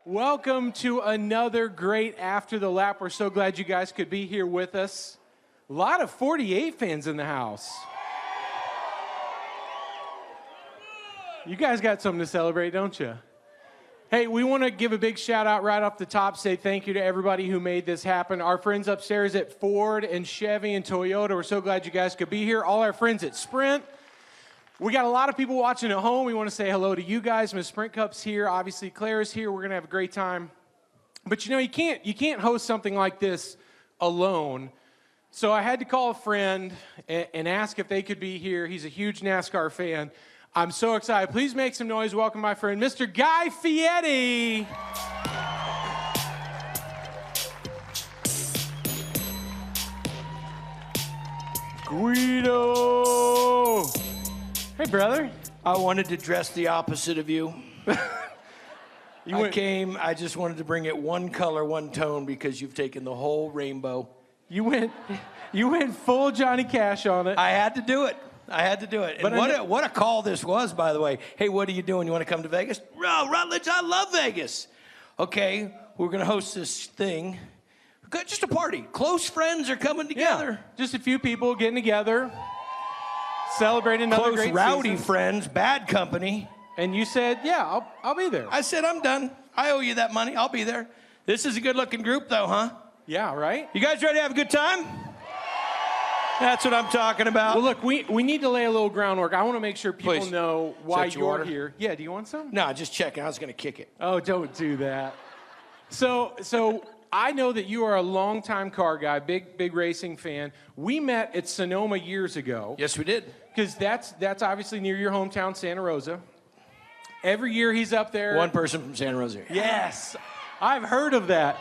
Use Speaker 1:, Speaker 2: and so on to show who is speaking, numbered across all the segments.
Speaker 1: Welcome to another great After the Lap. We're so glad you guys could be here with us. A lot of 48 fans in the house. You guys got something to celebrate, don't you? Hey, we want to give a big shout out right off the top, say thank you to everybody who made this happen. Our friends upstairs at Ford and Chevy and Toyota, we're so glad you guys could be here. All our friends at Sprint. We got a lot of people watching at home. We want to say hello to you guys. Miss Sprint Cup's here. Obviously, Claire's here. We're going to have a great time. But, you know, you can't host something like this alone. So I had to call a friend and ask if they could be here. He's a huge NASCAR fan. I'm so excited. Please make some noise. Welcome my friend, Mr. Guy Fieri. Guido. Hey, brother.
Speaker 2: I wanted to dress the opposite of you. I just wanted to bring it one color, one tone, because you've taken the whole rainbow.
Speaker 1: You went full Johnny Cash on it.
Speaker 2: I had to do it. And what a call this was, by the way. Hey, what are you doing? You want to come to Vegas? Oh, Rutledge, I love Vegas. Okay, we're going to host this thing. Just a party. Close friends are coming together.
Speaker 1: Yeah, just a few people getting together. Celebrate another
Speaker 2: Close,
Speaker 1: great
Speaker 2: rowdy
Speaker 1: season.
Speaker 2: Friends, bad company.
Speaker 1: And you said, yeah, I'll be there.
Speaker 2: I said, I'm done. I owe you that money. I'll be there. This is a good-looking group, though, huh?
Speaker 1: Yeah, right?
Speaker 2: You guys ready to have a good time? That's what I'm talking about.
Speaker 1: Well, look, we need to lay a little groundwork. I want to make sure people
Speaker 2: Please.
Speaker 1: know why
Speaker 2: Is that your
Speaker 1: you're
Speaker 2: order?
Speaker 1: here. Yeah, do you want some?
Speaker 2: No, just checking. I was going to kick it.
Speaker 1: Oh, don't do that. So I know that you are a longtime car guy, big racing fan. We met at Sonoma years ago.
Speaker 2: Yes, we did.
Speaker 1: Because that's obviously near your hometown, Santa Rosa. Every year he's up there.
Speaker 2: One person from Santa Rosa.
Speaker 1: Yes, I've heard of that.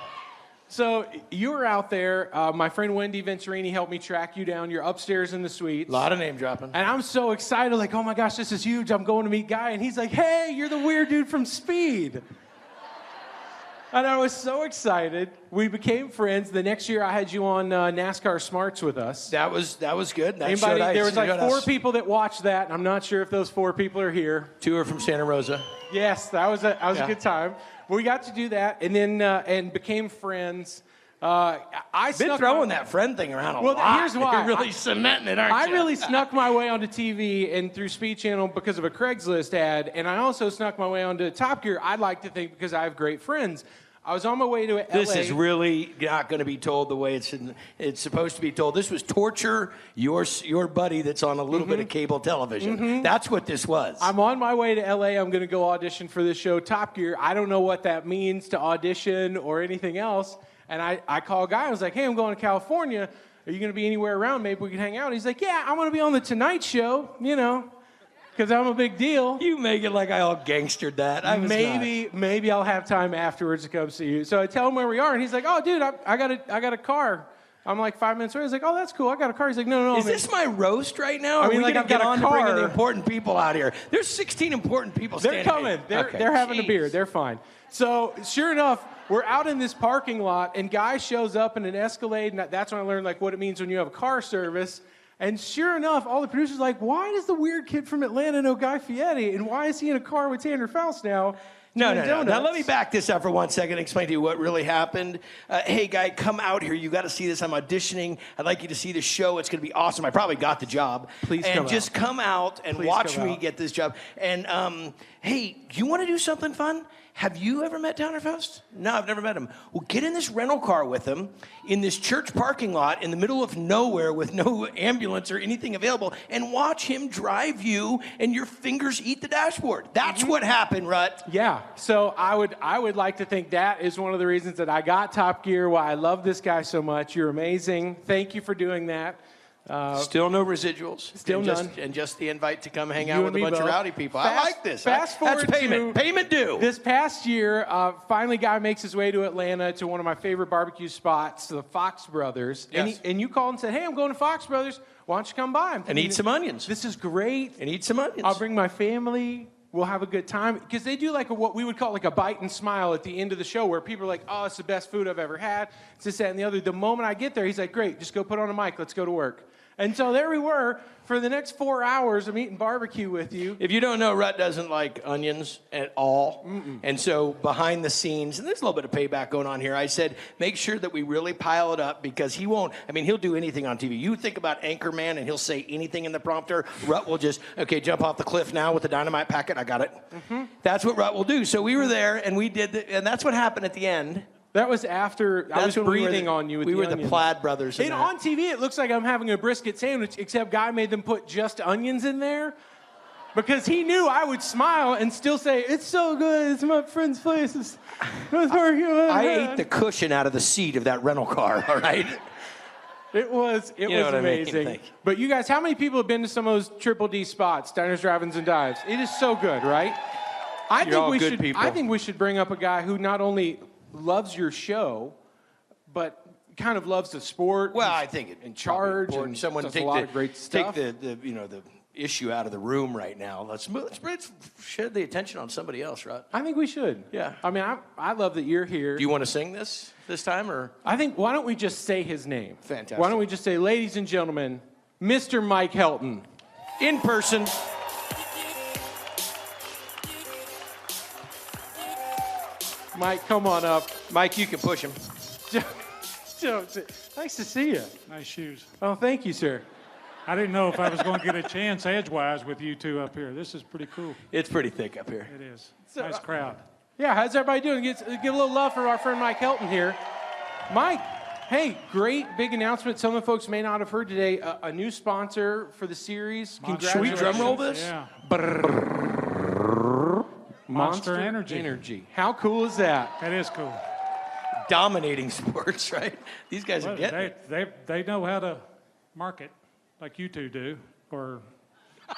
Speaker 1: So you were out there. My friend Wendy Venturini helped me track you down. You're upstairs in the suites.
Speaker 2: A lot of name dropping.
Speaker 1: And I'm so excited, like, oh my gosh, this is huge. I'm going to meet Guy. And he's like, hey, you're the weird dude from Speed. And I was so excited. We became friends. The next year I had you on NASCAR Smarts with us.
Speaker 2: That was good. There
Speaker 1: was like 4 people that watched that, and I'm not sure if those 4 people are here.
Speaker 2: 2 are from Santa Rosa.
Speaker 1: Yes, that was a good time. But we got to do that, and then and became friends. I've
Speaker 2: been throwing that friend thing around a lot.
Speaker 1: Well, here's why.
Speaker 2: You're really cementing it, aren't you?
Speaker 1: I really snuck my way onto TV and through Speed Channel because of a Craigslist ad, and I also snuck my way onto Top Gear, I'd like to think, because I have great friends. I was on my way to LA.
Speaker 2: This is really not going to be told the way it's supposed to be told. This was torture your buddy that's on a little bit of cable television. That's what this was.
Speaker 1: I'm on my way to LA. I'm going to go audition for this show, Top Gear. I don't know what that means to audition or anything else. And I call a guy. I was like, hey, I'm going to California. Are you going to be anywhere around? Maybe we can hang out. He's like, yeah, I'm going to be on The Tonight Show, you know, because I'm a big deal.
Speaker 2: You make it like I all gangstered that.
Speaker 1: Maybe I'll have time afterwards to come see you. So I tell him where we are, and he's like, oh, dude, I got a car. I'm like 5 minutes away. He's like, oh, that's cool. I got a car. He's like, no.
Speaker 2: Is this my roast right now?
Speaker 1: I
Speaker 2: Are
Speaker 1: mean,
Speaker 2: we
Speaker 1: like,
Speaker 2: going
Speaker 1: I've
Speaker 2: to get
Speaker 1: got a
Speaker 2: on to bringing
Speaker 1: car.
Speaker 2: the important people out here? There's 16 important people
Speaker 1: They're
Speaker 2: standing.
Speaker 1: coming. They're having a beer. They're fine. So sure enough, we're out in this parking lot, and Guy shows up in an Escalade, and that's when I learned like what it means when you have a car service. And sure enough, all the producers are like, why does the weird kid from Atlanta know Guy Fieri? And why is he in a car with Tanner Faust now?
Speaker 2: No. Now, let me back this up for 1 second and explain to you what really happened. Hey, Guy, come out here. You got to see this. I'm auditioning. I'd like you to see the show. It's going to be awesome. I probably got the job.
Speaker 1: Please
Speaker 2: and
Speaker 1: come
Speaker 2: just
Speaker 1: out.
Speaker 2: come out and
Speaker 1: Please
Speaker 2: watch
Speaker 1: come
Speaker 2: me
Speaker 1: out.
Speaker 2: get this job. And, hey, you want to do something fun? Have you ever met Tanner Faust? No, I've never met him. Well, get in this rental car with him in this church parking lot in the middle of nowhere with no ambulance or anything available and watch him drive you and your fingers eat the dashboard. That's what happened, Rut.
Speaker 1: Yeah. So I would like to think that is one of the reasons that I got Top Gear, why I love this guy so much. You're amazing. Thank you for doing that.
Speaker 2: Still no residuals.
Speaker 1: Still
Speaker 2: and
Speaker 1: none.
Speaker 2: Just the invite to come hang
Speaker 1: You
Speaker 2: out
Speaker 1: and
Speaker 2: with a
Speaker 1: me
Speaker 2: bunch of
Speaker 1: both.
Speaker 2: rowdy people. I like this.
Speaker 1: Fast forward
Speaker 2: That's payment.
Speaker 1: to
Speaker 2: Payment due.
Speaker 1: This past year, finally, Guy makes his way to Atlanta to one of my favorite barbecue spots, the Fox Brothers.
Speaker 2: Yes.
Speaker 1: And you called and said, hey, I'm going to Fox Brothers. Why don't you come by?
Speaker 2: And eat some onions.
Speaker 1: This is great.
Speaker 2: And eat some onions.
Speaker 1: I'll bring my family. We'll have a good time. Because they do like what we would call like a bite and smile at the end of the show where people are like, oh, it's the best food I've ever had. It's this, that, and the other. The moment I get there, he's like, great, just go put on a mic. Let's go to work. And so there we were for the next 4 hours of eating barbecue with you.
Speaker 2: If you don't know, Rhett doesn't like onions at all. And so behind the scenes, and there's a little bit of payback going on here, I said, make sure that we really pile it up because he won't, I mean, he'll do anything on TV. You think about Anchorman and he'll say anything in the prompter. Rhett will just, okay, jump off the cliff now with the dynamite packet. I got it. That's what Rhett will do. So we were there and we did, and that's what happened at the end.
Speaker 1: That was after I was breathing on you with the onions.
Speaker 2: We were the Plaid brothers.
Speaker 1: On TV, it looks like I'm having a brisket sandwich, except Guy made them put just onions in there because he knew I would smile and still say, it's so good. It's my friend's place.
Speaker 2: I ate the cushion out of the seat of that rental car, all right?
Speaker 1: It was amazing. I mean? But you guys, how many people have been to some of those Triple D spots, diners, drive-ins, and dives? It is so good, right? I think we should bring up a guy who not only loves your show, but kind of loves the sport.
Speaker 2: Well, I think
Speaker 1: in charge
Speaker 2: and someone
Speaker 1: does a lot of great stuff.
Speaker 2: Take the issue out of the room right now. Let's shed the attention on somebody else, right?
Speaker 1: I think we should.
Speaker 2: Yeah.
Speaker 1: I mean, I love that you're here.
Speaker 2: Do you want to sing this time, or?
Speaker 1: I think why don't we just say his name?
Speaker 2: Fantastic.
Speaker 1: Why don't we just say, ladies and gentlemen, Mr. Mike Helton,
Speaker 2: in person.
Speaker 1: Mike, come on up.
Speaker 2: Mike, you can push him.
Speaker 1: Nice to see you.
Speaker 3: Nice shoes.
Speaker 1: Oh, thank you, sir.
Speaker 3: I didn't know if I was going to get a chance edgewise with you two up here. This is pretty cool.
Speaker 2: It's pretty thick up here.
Speaker 3: It is. Nice crowd.
Speaker 1: Yeah, how's everybody doing? Give a little love for our friend Mike Helton here. Mike, hey, great big announcement. Some of the folks may not have heard today. A new sponsor for the series.
Speaker 2: Should we drum roll this?
Speaker 3: Yeah.
Speaker 1: Monster Energy. How cool is that?
Speaker 3: That is cool.
Speaker 2: Dominating sports, right? These guys are getting it.
Speaker 3: They know how to market like you two do, or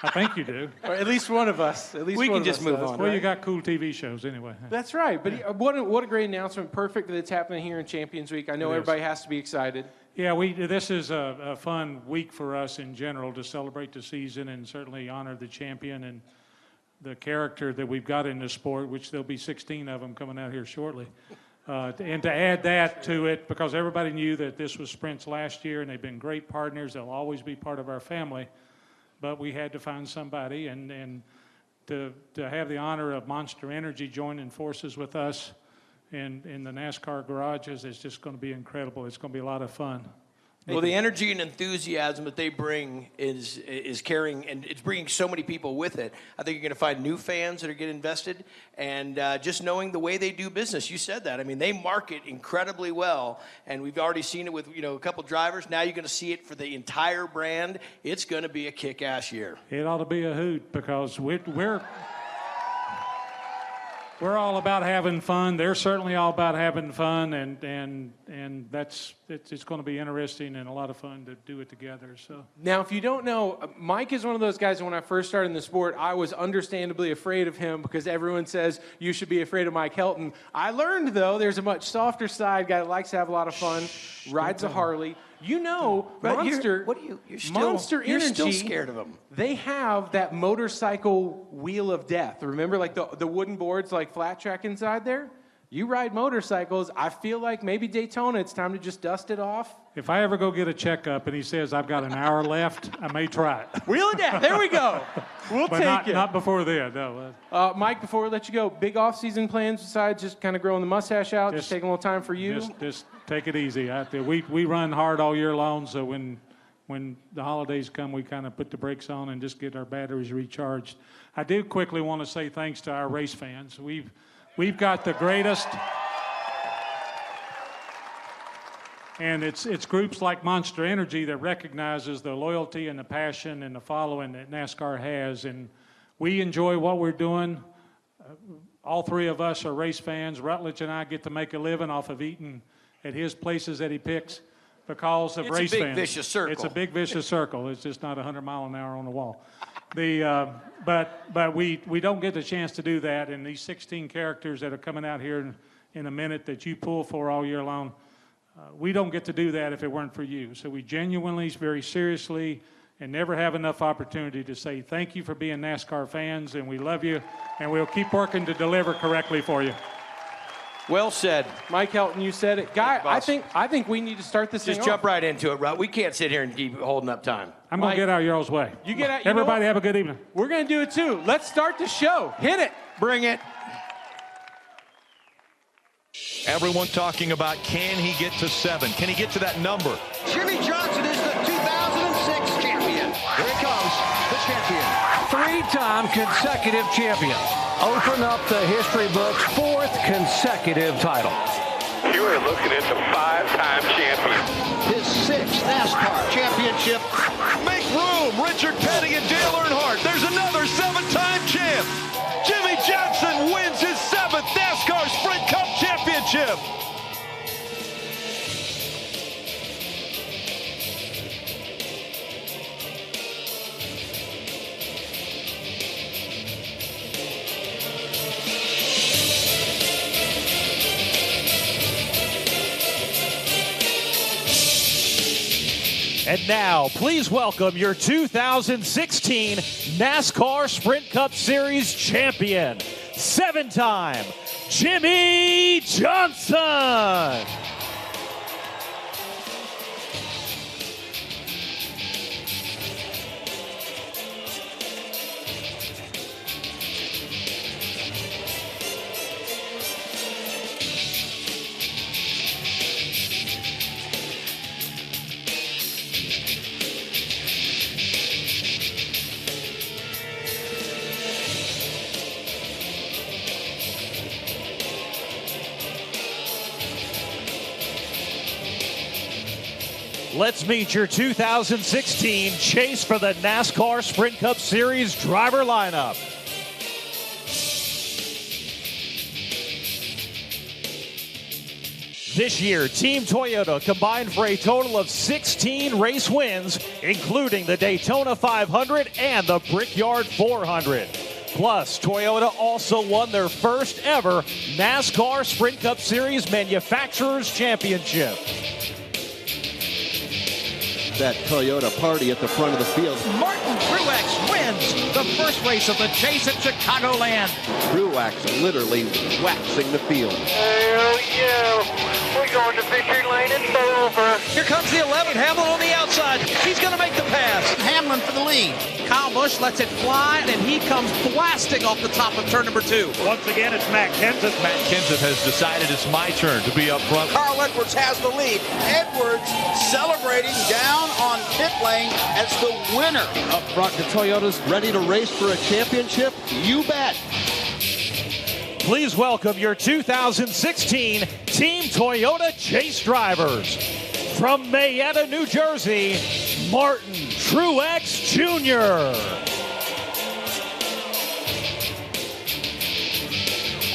Speaker 3: I think you do.
Speaker 1: Or at least one of us.
Speaker 2: We can just move on.
Speaker 3: Well, you got cool TV shows anyway.
Speaker 1: That's right. But what a great announcement. Perfect that it's happening here in Champions Week. I know everybody has to be excited.
Speaker 3: Yeah, this is a fun week for us in general to celebrate the season and certainly honor the champion and the character that we've got in the sport, which there'll be 16 of them coming out here shortly. And to add that to it, because everybody knew that this was Sprint's last year, and they've been great partners. They'll always be part of our family. But we had to find somebody, and to have the honor of Monster Energy joining forces with us in the NASCAR garages is just going to be incredible. It's going to be a lot of fun.
Speaker 2: Well, the energy and enthusiasm that they bring is carrying, and it's bringing so many people with it. I think you're going to find new fans that are getting invested, and just knowing the way they do business. You said that. I mean, they market incredibly well, and we've already seen it with a couple drivers. Now you're going to see it for the entire brand. It's going to be a kick-ass year.
Speaker 3: It ought to be a hoot because we're all about having fun. They're certainly all about having fun, and it's going to be interesting and a lot of fun to do it together. So
Speaker 1: now, if you don't know, Mike is one of those guys. When I first started in the sport, I was understandably afraid of him because everyone says you should be afraid of Mike Helton. I learned though, there's a much softer side. Guy that likes to have a lot of fun, rides a Harley. Monster. Monster Energy.
Speaker 2: You're still scared of them.
Speaker 1: They have that motorcycle wheel of death. Remember, like the wooden boards, like flat track inside there. You ride motorcycles. I feel like maybe Daytona. It's time to just dust it off.
Speaker 3: If I ever go get a checkup and he says I've got an hour left, I may try it.
Speaker 1: Wheel of death. There we go. We'll take it.
Speaker 3: Not before then. No.
Speaker 1: Mike, before we let you go, big off-season plans besides just kind of growing the mustache out, just taking a little time for you.
Speaker 3: Just take it easy out there. We run hard all year long, so when the holidays come, we kind of put the brakes on and just get our batteries recharged. I do quickly want to say thanks to our race fans. We've got the greatest. And it's groups like Monster Energy that recognizes the loyalty and the passion and the following that NASCAR has. And we enjoy what we're doing. All three of us are race fans. Rutledge and I get to make a living off of eating at his places that he picks because of race fans.
Speaker 2: It's a big vicious circle.
Speaker 3: It's a big vicious circle. It's just not 100 mile an hour on the wall. But we don't get the chance to do that. And these 16 characters that are coming out here in a minute that you pull for all year long, we don't get to do that if it weren't for you. So we genuinely, very seriously, and never have enough opportunity to say thank you for being NASCAR fans, and we love you, and we'll keep working to deliver correctly for you.
Speaker 2: Well said.
Speaker 1: Mike Helton, you said it. Guy, I think we need to start this thing
Speaker 2: Just jump
Speaker 1: off.
Speaker 2: right into it, Rod. We can't sit here and keep holding up time.
Speaker 3: I'm going to get out y'all's way.
Speaker 1: You get out.
Speaker 3: Everybody have a good evening.
Speaker 1: We're going to do it too. Let's start the show. Hit it.
Speaker 2: Bring it.
Speaker 4: Everyone talking about, can he get to 7? Can he get to that number?
Speaker 5: Jimmy Johnson is the 2006 champion.
Speaker 4: Here he comes, the champion.
Speaker 6: 3-time consecutive champion. Open up the history books, 4th consecutive title.
Speaker 7: You are looking at the 5-time champion.
Speaker 5: His 6th NASCAR championship.
Speaker 4: Make room, Richard Petty and Dale Earnhardt. There's another 7-time champ. Jimmy Johnson wins his 7th NASCAR Sprint Cup championship.
Speaker 8: And now, please welcome your 2016 NASCAR Sprint Cup Series champion, 7-time Jimmy Johnson. Let's meet your 2016 Chase for the NASCAR Sprint Cup Series driver lineup. This year, Team Toyota combined for a total of 16 race wins, including the Daytona 500 and the Brickyard 400. Plus, Toyota also won their first ever NASCAR Sprint Cup Series Manufacturers Championship.
Speaker 9: That Toyota party at the front of the field.
Speaker 5: Martin Truex wins the first race of the Chase at Chicagoland.
Speaker 9: Truex literally waxing the field.
Speaker 7: Hell yeah. We're going to victory lane and over.
Speaker 5: Here comes the 11, Hamlin on the outside. He's going to make the pass. Hamlin for the lead. Kyle Busch lets it fly, and he comes blasting off the top of turn number 2.
Speaker 8: Once again, it's Matt Kenseth.
Speaker 4: Matt Kenseth has decided it's my turn to be up front.
Speaker 5: Carl Edwards has the lead. Edwards celebrating down on pit lane as the winner.
Speaker 9: Up front, the Toyota's ready to race for a championship? You bet.
Speaker 8: Please welcome your 2016 Team Toyota Chase drivers. From Mayetta, New Jersey, Martin Truex Jr.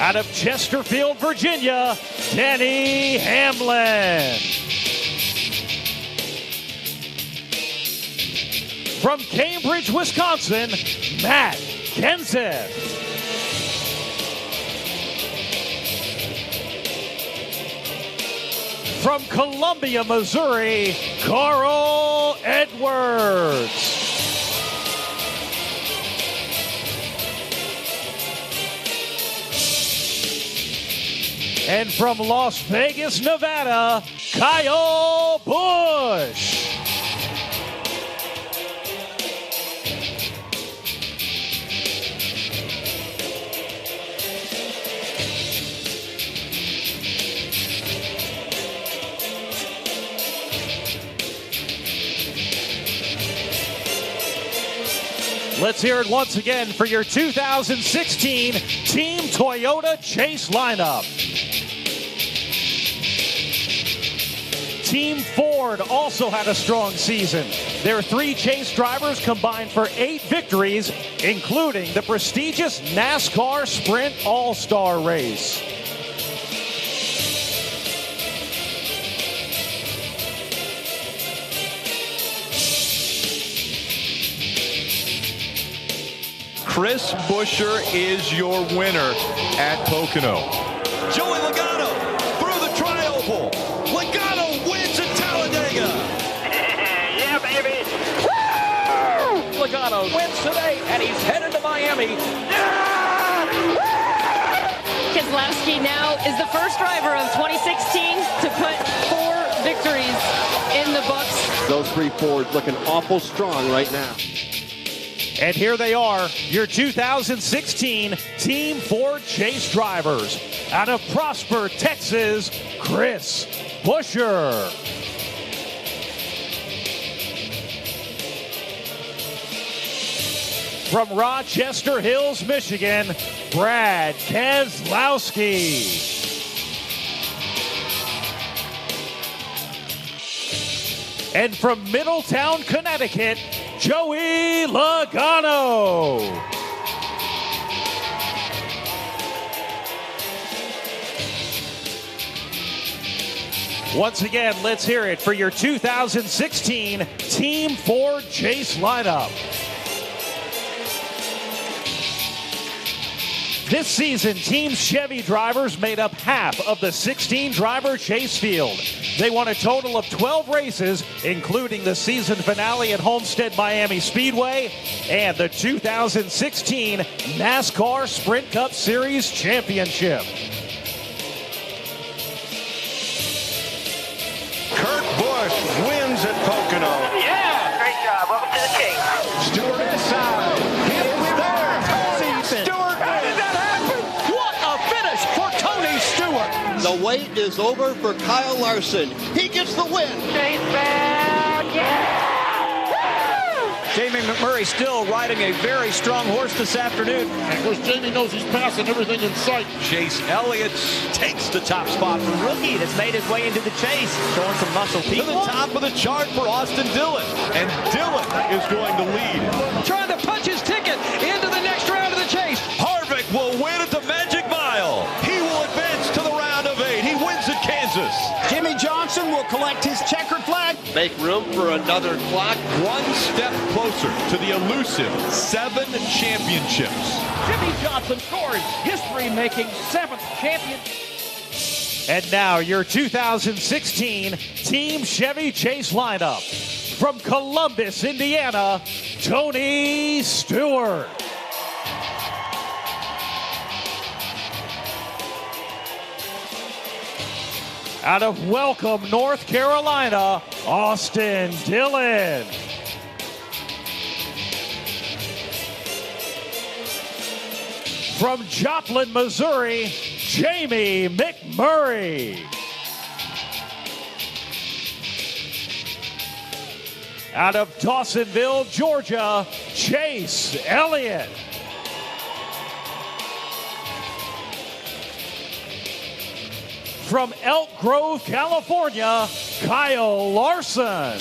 Speaker 8: Out of Chesterfield, Virginia, Denny Hamlin. From Cambridge, Wisconsin, Matt Kenseth. From Columbia, Missouri, Carl Edwards. And from Las Vegas, Nevada, Kyle Busch. Let's hear it once again for your 2016 Team Toyota Chase lineup. Team Ford also had a strong season. Their 3 Chase drivers combined for 8 victories, including the prestigious NASCAR Sprint All-Star Race.
Speaker 4: Chris Buescher is your winner at Pocono.
Speaker 5: Joey Logano through the tri-oval. Logano wins at Talladega.
Speaker 7: Yeah, baby.
Speaker 5: Woo! Logano wins today, and he's headed to Miami.
Speaker 10: Just Keselowski now is the first driver of 2016 to put 4 victories in the books.
Speaker 9: Those 3 Fords looking awful strong right now.
Speaker 8: And here they are, your 2016 Team Ford Chase drivers. Out of Prosper, Texas, Chris Buescher. From Rochester Hills, Michigan, Brad Keselowski. And from Middletown, Connecticut, Joey Logano. Once again, let's hear it for your 2016 Team Ford Chase lineup. This season, Team Chevy drivers made up half of the 16-driver Chase field. They won a total of 12 races, including the season finale at Homestead Miami Speedway and the 2016 NASCAR Sprint Cup Series Championship.
Speaker 4: Kurt Busch wins at Pocono.
Speaker 7: Yeah! Great job. Welcome to the Chase.
Speaker 4: Stewart inside. He is there. Stewart wins.
Speaker 5: What a finish for Tony Stewart.
Speaker 9: The wait is over for Kyle Larson. He gets the win.
Speaker 7: Chase back. Yeah!
Speaker 5: Jamie McMurray still riding a very strong horse this afternoon.
Speaker 11: And of course, Jamie knows he's passing everything in sight.
Speaker 4: Chase Elliott takes the top spot.
Speaker 5: The rookie that's made his way into the chase, showing some muscle.
Speaker 4: To the top of the chart for Austin Dillon. And Dillon is going to lead.
Speaker 5: Trying to punch his ticket into the next round of the chase.
Speaker 4: Harvick will win at the Magic Mile. He will advance to the round of 8. He wins at Kansas.
Speaker 5: Jimmy Johnson will collect his checkered flag.
Speaker 9: Make room for another clock.
Speaker 4: One step closer to the elusive 7 championships.
Speaker 5: Jimmy Johnson scores history-making 7th champion.
Speaker 8: And now your 2016 Team Chevy Chase lineup. From Columbus, Indiana, Tony Stewart. Out of Welcome, North Carolina, Austin Dillon. From Joplin, Missouri, Jamie McMurray. Out of Dawsonville, Georgia, Chase Elliott. From Elk Grove, California, Kyle Larson.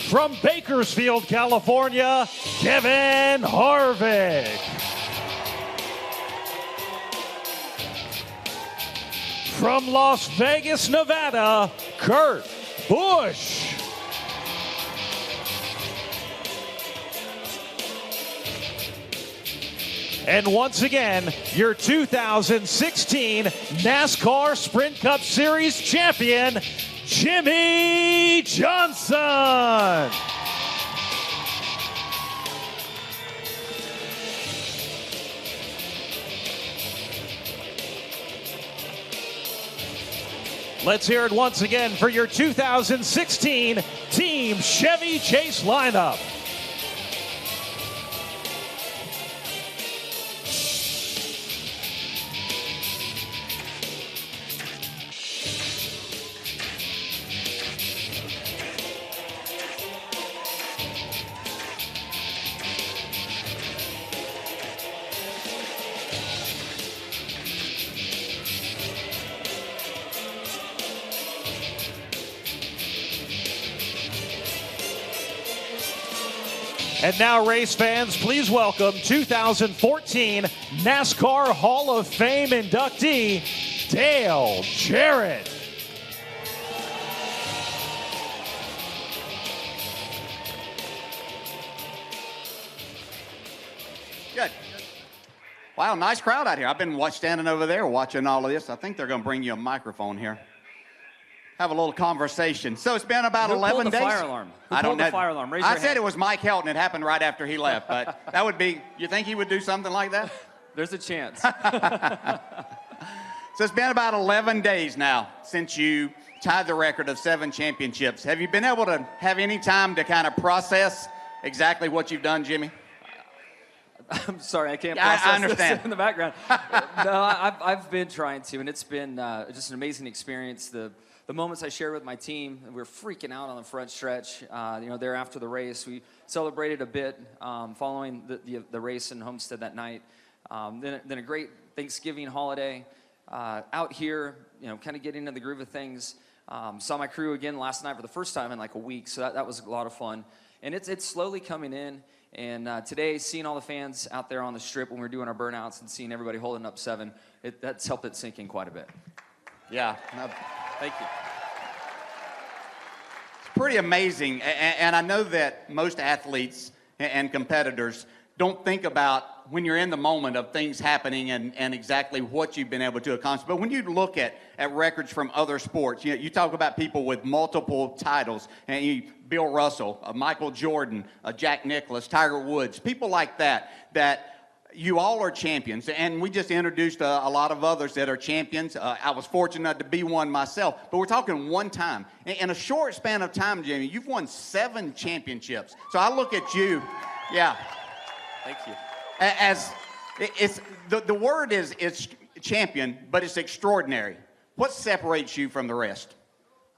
Speaker 8: From Bakersfield, California, Kevin Harvick. From Las Vegas, Nevada, Kurt Busch. And once again, your 2016 NASCAR Sprint Cup Series champion, Jimmy Johnson. Let's hear it once again for your 2016 Team Chevy Chase lineup. And now, race fans, please welcome 2014 NASCAR Hall of Fame inductee, Dale Jarrett.
Speaker 12: Good. Wow, nice crowd out here. I've been standing over there watching all of this. I think they're going to bring you a microphone here. have a little conversation. So it's been about
Speaker 13: Who
Speaker 12: 11
Speaker 13: pulled the
Speaker 12: days.
Speaker 13: fire alarm? Who
Speaker 12: I don't
Speaker 13: pulled the
Speaker 12: know.
Speaker 13: fire alarm? Raise
Speaker 12: I
Speaker 13: your
Speaker 12: said
Speaker 13: hand.
Speaker 12: it was Mike Helton. It happened right after he left, but that would be, you think he would do something like that?
Speaker 13: There's a chance.
Speaker 12: So it's been about 11 days now since you tied the record of 7 championships. Have you been able to have any time to kind of process exactly what you've done, Jimmy?
Speaker 13: I'm sorry, I can't
Speaker 12: I
Speaker 13: process
Speaker 12: understand.
Speaker 13: this in the background. No, I've been trying to, and it's been just an amazing experience. The moments I shared with my team, we were freaking out on the front stretch. There after the race, we celebrated a bit following the race in Homestead that night. Then a great Thanksgiving holiday. Out here, kind of getting into the groove of things. Saw my crew again last night for the first time in like a week, so that was a lot of fun. And it's slowly coming in. And today, seeing all the fans out there on the strip when we're doing our burnouts and seeing everybody holding up 7, that's helped it sink in quite a bit.
Speaker 12: Yeah.
Speaker 13: Thank you.
Speaker 12: It's pretty amazing. And I know that most athletes and competitors don't think about when you're in the moment of things happening and exactly what you've been able to accomplish. But when you look at records from other sports, you talk about people with multiple titles, and Bill Russell, Michael Jordan, Jack Nicklaus, Tiger Woods, people like that you all are champions. And we just introduced a lot of others that are champions. I was fortunate to be one myself, but we're talking one time. In a short span of time, Jamie, you've won 7 championships. So I look at you, yeah.
Speaker 13: Thank you.
Speaker 12: As it's the word is champion, but it's extraordinary. What separates you from the rest?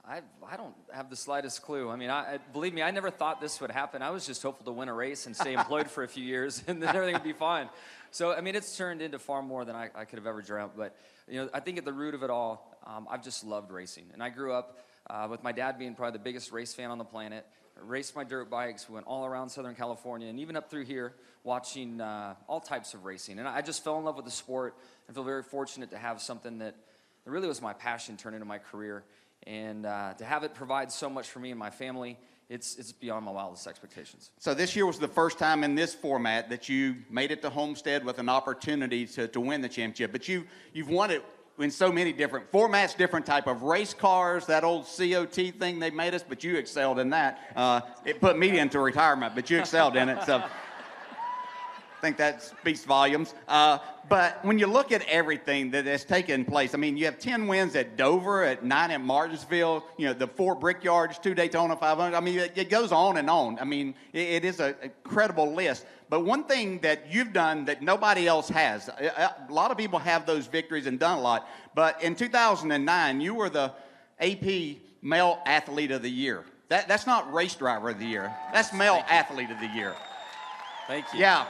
Speaker 13: I don't have the slightest clue. I mean, believe me, I never thought this would happen. I was just hopeful to win a race and stay employed for a few years, and then everything would be fine. So, I mean, it's turned into far more than I could have ever dreamt. But, I think at the root of it all, I've just loved racing. And I grew up with my dad being probably the biggest race fan on the planet. Raced my dirt bikes. We went all around Southern California and even up through here watching all types of racing. And I just fell in love with the sport. I feel very fortunate to have something that really was my passion turn into my career. And to have it provide so much for me and my family, it's beyond my wildest expectations.
Speaker 12: So this year was the first time in this format that you made it to Homestead with an opportunity to win the championship. But you've won it in so many different formats, different type of race cars, that old COT thing they made us, but you excelled in that. It put me into retirement, but you excelled in it. So I think that speaks volumes. But when you look at everything that has taken place, I mean, you have 10 wins at Dover, at 9 at Martinsville, the 4 Brickyards, 2 Daytona 500. I mean, it goes on and on. I mean, it is an incredible list. But one thing that you've done that nobody else has, a lot of people have those victories and done a lot, but in 2009, you were the AP Male Athlete of the Year. That's not Race Driver of the Year. That's Male Athlete of the Year.
Speaker 13: Thank you.
Speaker 12: Yeah.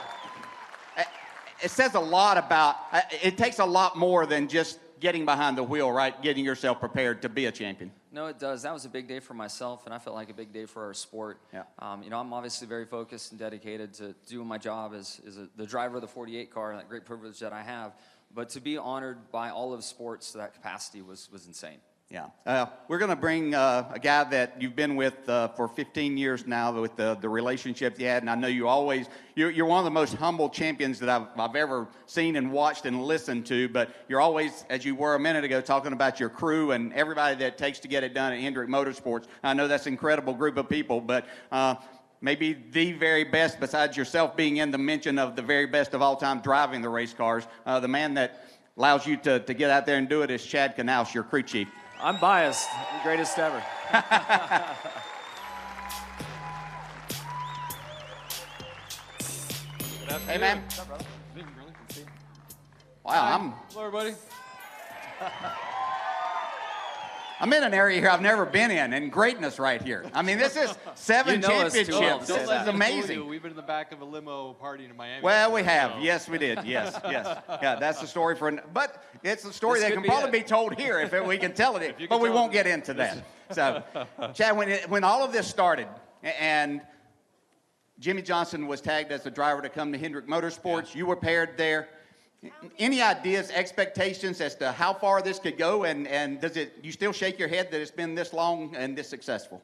Speaker 12: It says a lot about, it takes a lot more than just getting behind the wheel, right? Getting yourself prepared to be a champion.
Speaker 13: No, it does. That was a big day for myself, and I felt like a big day for our sport.
Speaker 12: Yeah.
Speaker 13: I'm obviously very focused and dedicated to doing my job as the driver of the 48 car, and that great privilege that I have. But to be honored by all of sports to that capacity was insane.
Speaker 12: Yeah. We're going to bring a guy that you've been with for 15 years now, with the relationship you had, and I know you're one of the most humble champions that I've ever seen and watched and listened to, but you're always, as you were a minute ago, talking about your crew and everybody that it takes to get it done at Hendrick Motorsports. I know that's an incredible group of people, but maybe the very best, besides yourself being in the mention of the very best of all time driving the race cars, the man that allows you to get out there and do it is Chad Knaus, your crew chief.
Speaker 13: I'm biased. The greatest ever.
Speaker 12: Hey, man.
Speaker 14: What's up, brother?
Speaker 12: Wow,
Speaker 14: Hello, everybody.
Speaker 12: I'm in an area here I've never been in, and greatness right here. I mean, this is 7 championships. This is amazing.
Speaker 14: We've been in the back of a limo partying in Miami.
Speaker 12: Well, we have. So. Yes, we did. Yes. Yeah, that's the story but it's a story that can probably be told here if we can tell it. But we won't get into that. So, Chad, when all of this started, and Jimmy Johnson was tagged as the driver to come to Hendrick Motorsports, you were paired there. Any ideas, expectations as to how far this could go, and you still shake your head that it's been this long and this successful?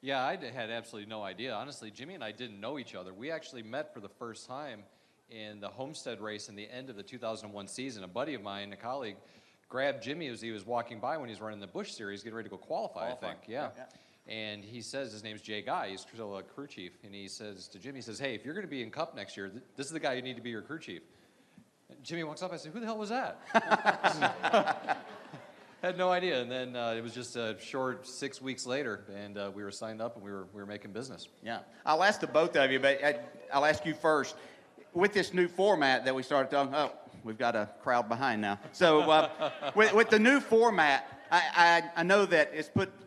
Speaker 14: Yeah, I had absolutely no idea. Honestly, Jimmy and I didn't know each other. We actually met for the first time in the Homestead race in the end of the 2001 season. A buddy of mine, a colleague, grabbed Jimmy as he was walking by when he was running the Busch series, getting ready to go qualify, I think. Yeah. And he says, his name's Jay Guy, he's still a crew chief, and he says to Jimmy, he says, hey, if you're going to be in Cup next year, this is the guy you need to be your crew chief. And Jimmy walks up, I said, who the hell was that? Had no idea, and then it was just a short 6 weeks later, and we were signed up, and we were making business.
Speaker 12: Yeah. I'll ask the both of you, but I'll ask you first. With this new format that we started talking, we've got a crowd behind now. So with the new format, I know that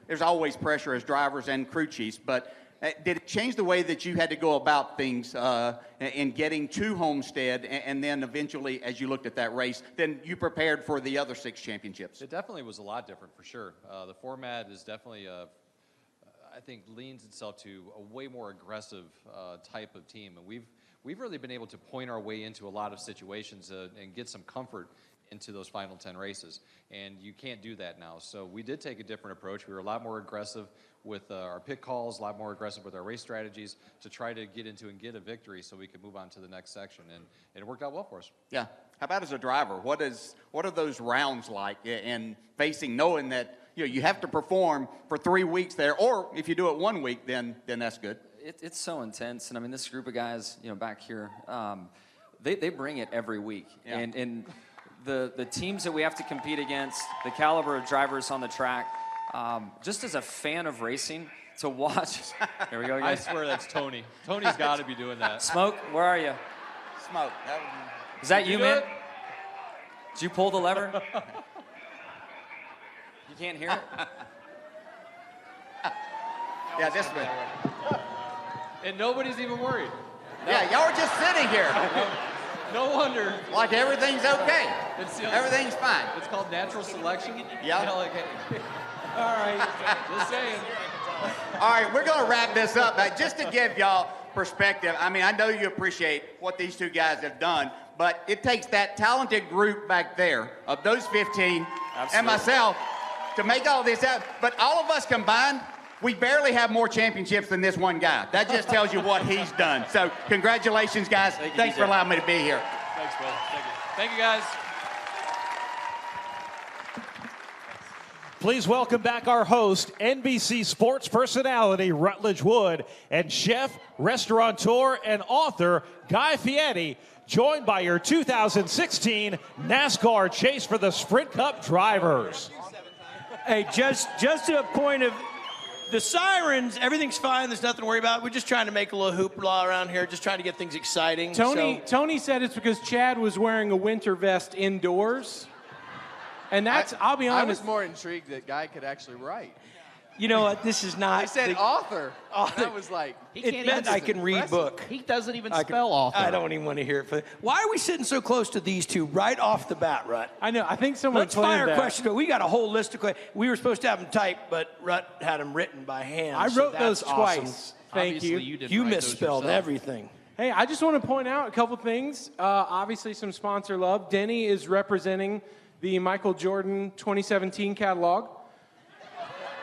Speaker 12: there's always pressure as drivers and crew chiefs, but did it change the way that you had to go about things in getting to Homestead, and then eventually, as you looked at that race, then you prepared for the other 6 championships?
Speaker 14: It definitely was a lot different, for sure. The format is definitely, I think, leans itself to a way more aggressive type of team, and we've really been able to point our way into a lot of situations and get some comfort into those final 10 races, and you can't do that now. So we did take a different approach. We were a lot more aggressive with our pit calls, a lot more aggressive with our race strategies to try to get into and get a victory so we could move on to the next section, and it worked out well for us.
Speaker 12: Yeah. How about as a driver? What are those rounds like, and knowing that you have to perform for 3 weeks there, or if you do it 1 week, then that's good.
Speaker 13: It's so intense, and I mean, this group of guys, back here, they bring it every week, and the teams that we have to compete against, the caliber of drivers on the track, just as a fan of racing, to watch. Here we go, guys.
Speaker 14: I swear that's Tony. Tony's got to be doing that.
Speaker 13: Smoke, where are you?
Speaker 12: Smoke.
Speaker 13: Is that you, man? Did you pull the lever? You can't hear it?
Speaker 12: Yeah, this way.
Speaker 14: And nobody's even worried.
Speaker 12: Yeah, y'all are just sitting here.
Speaker 14: No wonder.
Speaker 12: Like everything's okay. Everything's fine.
Speaker 14: It's called natural selection.
Speaker 12: Yeah.
Speaker 14: All right. Just saying.
Speaker 12: All right, we're going to wrap this up. But just to give y'all perspective, I mean, I know you appreciate what these two guys have done, but it takes that talented group back there of those 15 and myself to make all this happen. But all of us combined, we barely have more championships than this one guy. That just tells you what he's done. So congratulations, guys. Thanks for allowing me to be here.
Speaker 14: Thanks, Bill. Thank you. Thank you, guys.
Speaker 8: Please welcome back our host, NBC sports personality Rutledge Wood, and chef, restaurateur, and author Guy Fieri, joined by your 2016 NASCAR Chase for the Sprint Cup drivers.
Speaker 2: Hey, just to a point of the sirens, everything's fine. There's nothing to worry about. We're just trying to make a little hoopla around here, just trying to get things exciting.
Speaker 1: Tony said it's because Chad was wearing a winter vest indoors. And I'll be honest.
Speaker 15: I was more intrigued that Guy could actually write.
Speaker 2: You know what? This is not.
Speaker 15: I said author. That was like.
Speaker 2: It meant I can read book.
Speaker 9: He doesn't even spell author.
Speaker 2: I don't even want to hear it. Why are we sitting so close to these two right off the bat, Rut?
Speaker 1: I know. I think someone
Speaker 2: Let's fire
Speaker 1: that.
Speaker 2: questions. But we got a whole list of questions. We were supposed to have them typed, but Rut had them written by hand.
Speaker 1: I wrote those
Speaker 2: awesome.
Speaker 1: twice. Thank you.
Speaker 2: You misspelled everything.
Speaker 1: Hey, I just want to point out a couple things. Obviously, some sponsor love. Denny is representing the Michael Jordan 2017 catalog.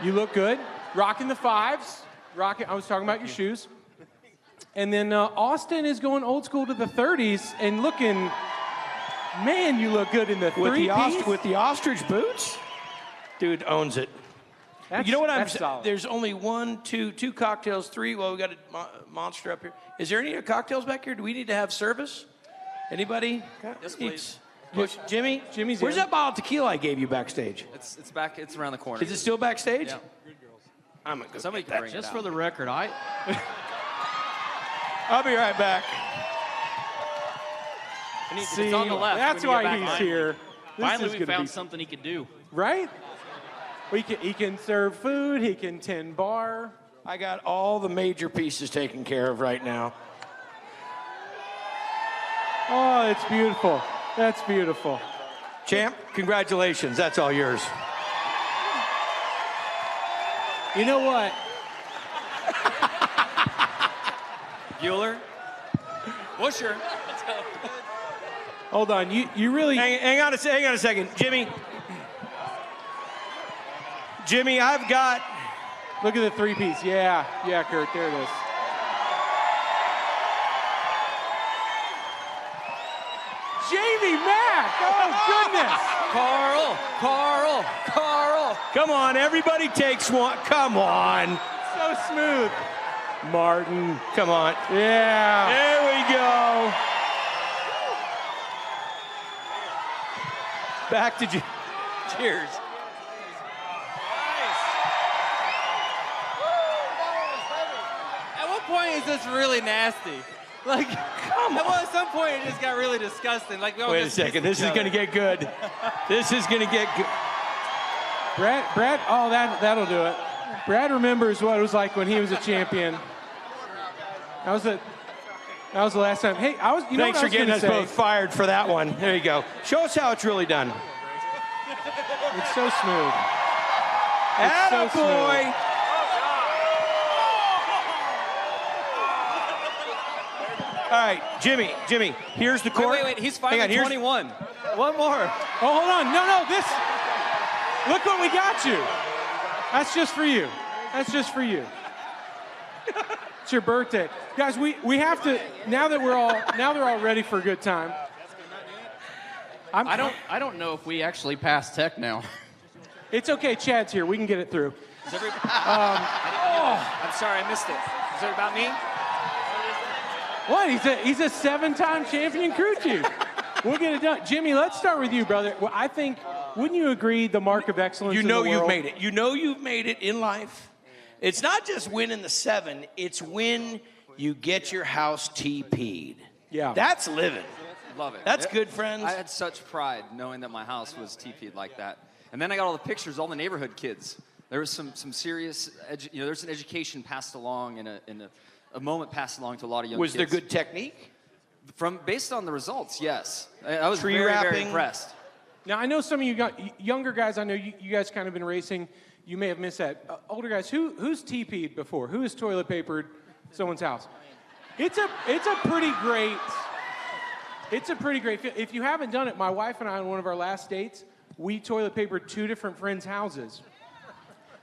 Speaker 1: You look good. Rocking the 5s. I was talking about your shoes. And then Austin is going old school to the 30s and looking, man, you look good in the three-piece.
Speaker 2: With the ostrich boots? Dude owns it. You know what I'm saying? There's only two cocktails, 3. Well, we got a monster up here. Is there any cocktails back here? Do we need to have service? Anybody?
Speaker 13: Yes, please.
Speaker 2: Jimmy's where's that bottle of tequila I gave you backstage?
Speaker 13: It's back. It's around the corner.
Speaker 2: Is it still backstage?
Speaker 13: Yeah.
Speaker 2: I'm gonna go
Speaker 13: Somebody
Speaker 2: get
Speaker 13: can
Speaker 2: that.
Speaker 13: bring
Speaker 9: Just
Speaker 13: it
Speaker 9: for
Speaker 13: out.
Speaker 9: the record,
Speaker 2: I'll be right back.
Speaker 1: See,
Speaker 5: it's on the left.
Speaker 1: that's
Speaker 5: when you get
Speaker 1: why
Speaker 5: back
Speaker 1: he's
Speaker 5: on.
Speaker 1: here.
Speaker 5: Finally, we found something he could do.
Speaker 1: Right? He can serve food. He can tend bar.
Speaker 2: I got all the major pieces taken care of right now.
Speaker 1: Oh, it's beautiful. That's beautiful.
Speaker 2: Champ, congratulations. That's all yours.
Speaker 1: You know what?
Speaker 13: Bueller. Busher.
Speaker 1: Hold on. You really...
Speaker 2: Hang on a second. Jimmy, I've got...
Speaker 1: Look at the 3-piece. Yeah, Kurt. There it is. Jamie Mack! back. Oh, goodness.
Speaker 2: Carl. Come on, everybody takes one. Come on.
Speaker 1: So smooth.
Speaker 2: Martin, come on.
Speaker 1: Yeah.
Speaker 2: There we go. Back to cheers.
Speaker 16: At what point is this really nasty? Like, come on. At some point, it just got really disgusting. Like, we all
Speaker 2: Wait a
Speaker 16: just
Speaker 2: second.
Speaker 16: kissed
Speaker 2: This is
Speaker 16: each
Speaker 2: going to
Speaker 16: other.
Speaker 2: get good. This is going to get good.
Speaker 1: Brad, oh, that'll do it. Brad remembers what it was like when he was a champion. That was the last time. Hey,
Speaker 2: Thanks for getting us both fired for that one. There you go. Show us how it's really done.
Speaker 1: It's so smooth.
Speaker 2: Atta boy. All right, Jimmy, here's the court.
Speaker 13: Wait, he's fighting
Speaker 2: Hang on,
Speaker 13: 21.
Speaker 2: One more.
Speaker 1: Oh, hold on. No, this. Look what we got you. That's just for you. That's just for you. It's your birthday. Guys, we have to, now they're all ready for a good time.
Speaker 17: I don't know if we actually passed tech now.
Speaker 1: It's okay, Chad's here. We can get it through.
Speaker 13: I'm sorry, I missed it. Is it about me?
Speaker 1: What? He's a 7-time champion crew chief. We'll get it done. Jimmy, let's start with you, brother. Well, I think, wouldn't you agree the mark of excellence
Speaker 2: You
Speaker 1: in
Speaker 2: know
Speaker 1: the
Speaker 2: you've
Speaker 1: world?
Speaker 2: made it. You know you've made it in life. It's not just winning the 7. It's when you get your house TP'd.
Speaker 1: Yeah.
Speaker 2: That's living.
Speaker 13: Love it.
Speaker 2: That's good, friends.
Speaker 13: I had such pride knowing that my house was TP'd like that. And then I got all the pictures, all the neighborhood kids. There was some serious, there's an education passed along and a moment passed along to a lot of young
Speaker 2: Was
Speaker 13: kids.
Speaker 2: there good technique?
Speaker 13: Based on the results, yes. I was
Speaker 2: Tree
Speaker 13: very, very
Speaker 2: wrapping?
Speaker 13: impressed.
Speaker 1: Now, I know some of you younger guys, I know you guys kind of been racing. You may have missed that. Older guys, who's TP'd before? Who has toilet papered someone's house? It's a pretty great feel. If you haven't done it, my wife and I on one of our last dates, we toilet papered 2 different friends' houses.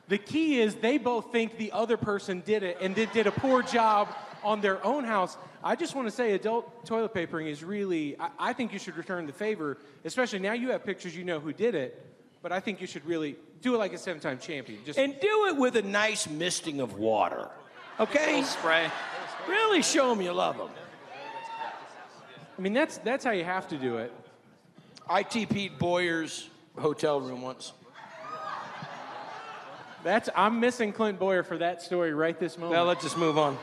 Speaker 1: The key is they both think the other person did it and did a poor job on their own house. I just want to say adult toilet papering is really, I think you should return the favor, especially now you have pictures, you know who did it, but I think you should really do it like a 7-time champion.
Speaker 2: And do it with a nice misting of water, okay?
Speaker 13: Spray.
Speaker 2: Really show them you love them.
Speaker 1: I mean, that's how you have to do it.
Speaker 2: I TP'd Boyer's hotel room once.
Speaker 1: I'm missing Clint Boyer for that story right this moment.
Speaker 2: Now let's just move on.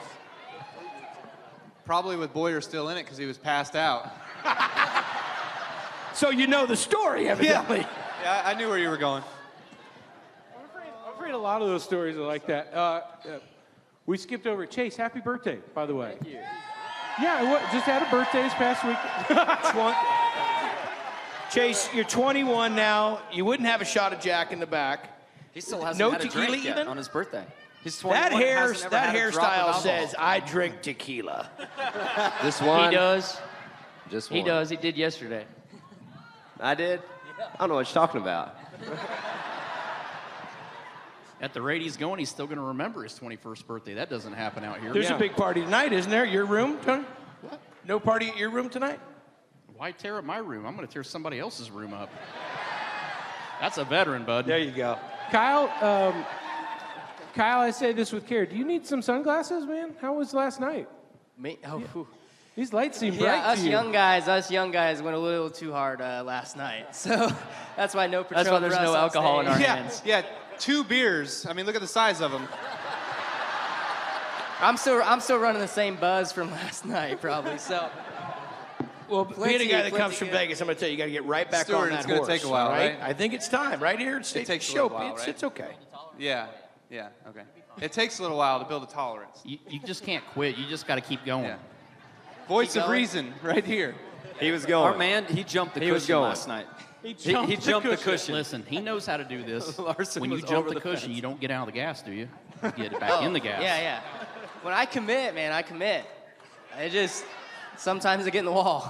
Speaker 15: Probably with Boyer still in it because he was passed out.
Speaker 2: So you know the story, evidently.
Speaker 15: Yeah, I knew where you were going.
Speaker 1: I'm afraid a lot of those stories are like that. We skipped over Chase. Happy birthday, by the way.
Speaker 15: Thank you.
Speaker 1: Yeah, just had a birthday this past week.
Speaker 2: Chase, you're 21 now. You wouldn't have a shot of Jack in the back.
Speaker 13: He still hasn't
Speaker 2: No
Speaker 13: had a
Speaker 2: tequila
Speaker 13: drink yet
Speaker 2: even?
Speaker 13: on his birthday. He's 21
Speaker 2: That
Speaker 13: and hasn't ever had a drop of
Speaker 2: hairstyle
Speaker 13: alcohol.
Speaker 2: says, I drink tequila.
Speaker 9: This one.
Speaker 18: He does.
Speaker 9: Just
Speaker 18: He
Speaker 9: one.
Speaker 18: does. He did yesterday.
Speaker 9: I did? I don't know what you're talking about.
Speaker 17: At the rate he's going, he's still going to remember his 21st birthday. That doesn't happen out here.
Speaker 2: There's a big party tonight, isn't there? Your room, Tony? What? No party at your room tonight?
Speaker 17: Why tear up my room? I'm going to tear somebody else's room up. That's a veteran, bud.
Speaker 2: There you go.
Speaker 1: Kyle, I say this with care. Do you need some sunglasses, man? How was last night?
Speaker 18: Me? Oh, whew.
Speaker 1: These lights seem bright
Speaker 18: Yeah,
Speaker 1: to you.
Speaker 18: us young guys went a little too hard last night. So that's why no Patron.
Speaker 15: That's why there's
Speaker 18: for us
Speaker 15: no
Speaker 18: on
Speaker 15: alcohol in our
Speaker 18: stage.
Speaker 15: hands. Yeah, 2 beers. I mean, look at the size of them.
Speaker 18: I'm still running the same buzz from last night, probably. So.
Speaker 2: Well, being a guy that comes from Vegas, I'm going to tell you, you got to get right back
Speaker 15: Stewart,
Speaker 2: on that
Speaker 15: it's gonna
Speaker 2: horse.
Speaker 15: take a while,
Speaker 2: all
Speaker 15: right?
Speaker 2: I think it's time. Right here,
Speaker 15: It takes a
Speaker 2: show.
Speaker 15: little while, right?
Speaker 2: It's okay.
Speaker 15: Yeah, okay. It takes a little while to build a tolerance.
Speaker 17: You just can't quit. You just got to keep going.
Speaker 15: Yeah. Voice
Speaker 18: Keep
Speaker 15: of
Speaker 18: going.
Speaker 15: reason, right here.
Speaker 9: He was going.
Speaker 13: Our man, he jumped the
Speaker 9: He was
Speaker 13: cushion
Speaker 9: going.
Speaker 13: last night.
Speaker 1: He
Speaker 13: He jumped the cushion.
Speaker 17: Listen, he knows how to do this.
Speaker 13: Larson
Speaker 17: When you
Speaker 13: was
Speaker 17: jump
Speaker 13: over
Speaker 17: the
Speaker 13: the
Speaker 17: cushion,
Speaker 13: fence.
Speaker 17: you don't get out of the gas, do you? You get it back in the gas.
Speaker 18: Yeah. When I commit, man, I commit. Sometimes I get in the wall.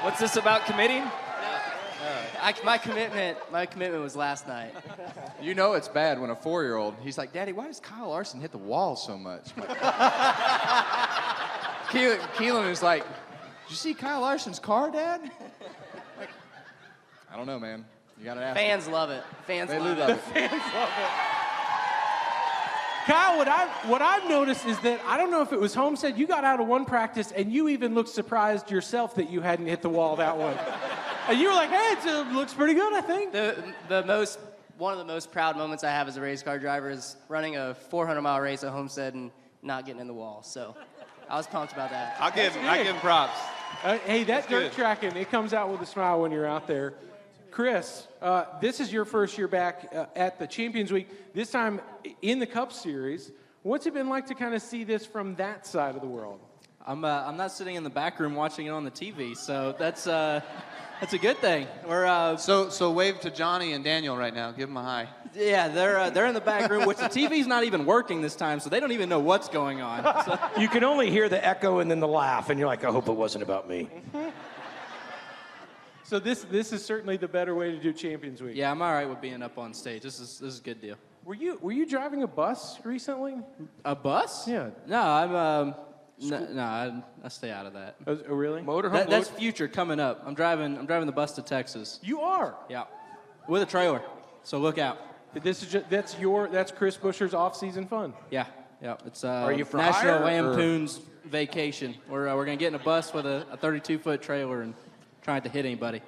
Speaker 13: What's this about committing?
Speaker 18: My commitment was last night.
Speaker 15: You know it's bad when a 4-year-old, he's like, Daddy, why does Kyle Larson hit the wall so much? I'm like, Keelan is like, you see Kyle Larson's car, Dad? I don't know, man. You got to ask.
Speaker 18: Fans love it. Fans
Speaker 15: They
Speaker 18: love
Speaker 15: love
Speaker 18: it.
Speaker 15: it.
Speaker 1: Fans love it. Kyle, what I've noticed is that I don't know if it was Homestead. You got out of one practice and you even looked surprised yourself that you hadn't hit the wall that one. And you were like, "Hey, it looks pretty good, I think."
Speaker 18: One of the most proud moments I have as a race car driver is running a 400-mile race at Homestead and not getting in the wall. So I was pumped about that.
Speaker 15: I give him props.
Speaker 1: Hey, that
Speaker 15: That's
Speaker 1: dirt
Speaker 15: good.
Speaker 1: tracking, it comes out with a smile when you're out there. Chris, this is your first year back at the Champions Week, this time in the Cup Series. What's it been like to kind of see this from that side of the world?
Speaker 16: I'm not sitting in the back room watching it on the TV, so that's a good thing. We're
Speaker 15: So wave to Johnny and Daniel right now. Give them a hi.
Speaker 16: yeah, they're in the back room, which the TV's not even working this time, so they don't even know what's going on. So.
Speaker 2: You can only hear the echo and then the laugh, and you're like, I hope it wasn't about me.
Speaker 1: So this is certainly the better way to do Champions Week.
Speaker 16: Yeah, I'm all right with being up on stage. This is a good deal.
Speaker 1: Were you driving a bus recently?
Speaker 16: A bus?
Speaker 1: Yeah.
Speaker 16: No, I'm I stay out of that.
Speaker 1: Oh, really?
Speaker 16: Motorhome. That's future coming up. I'm driving the bus to Texas.
Speaker 1: You are?
Speaker 16: Yeah. With a trailer. So look out.
Speaker 1: This is that's Chris Buescher's off-season fun.
Speaker 16: Yeah. Yeah. It's
Speaker 2: Are you for
Speaker 16: National
Speaker 2: hire, or-
Speaker 16: Lampoon's vacation. We're gonna get in a bus with a 32-foot trailer and try not to hit anybody.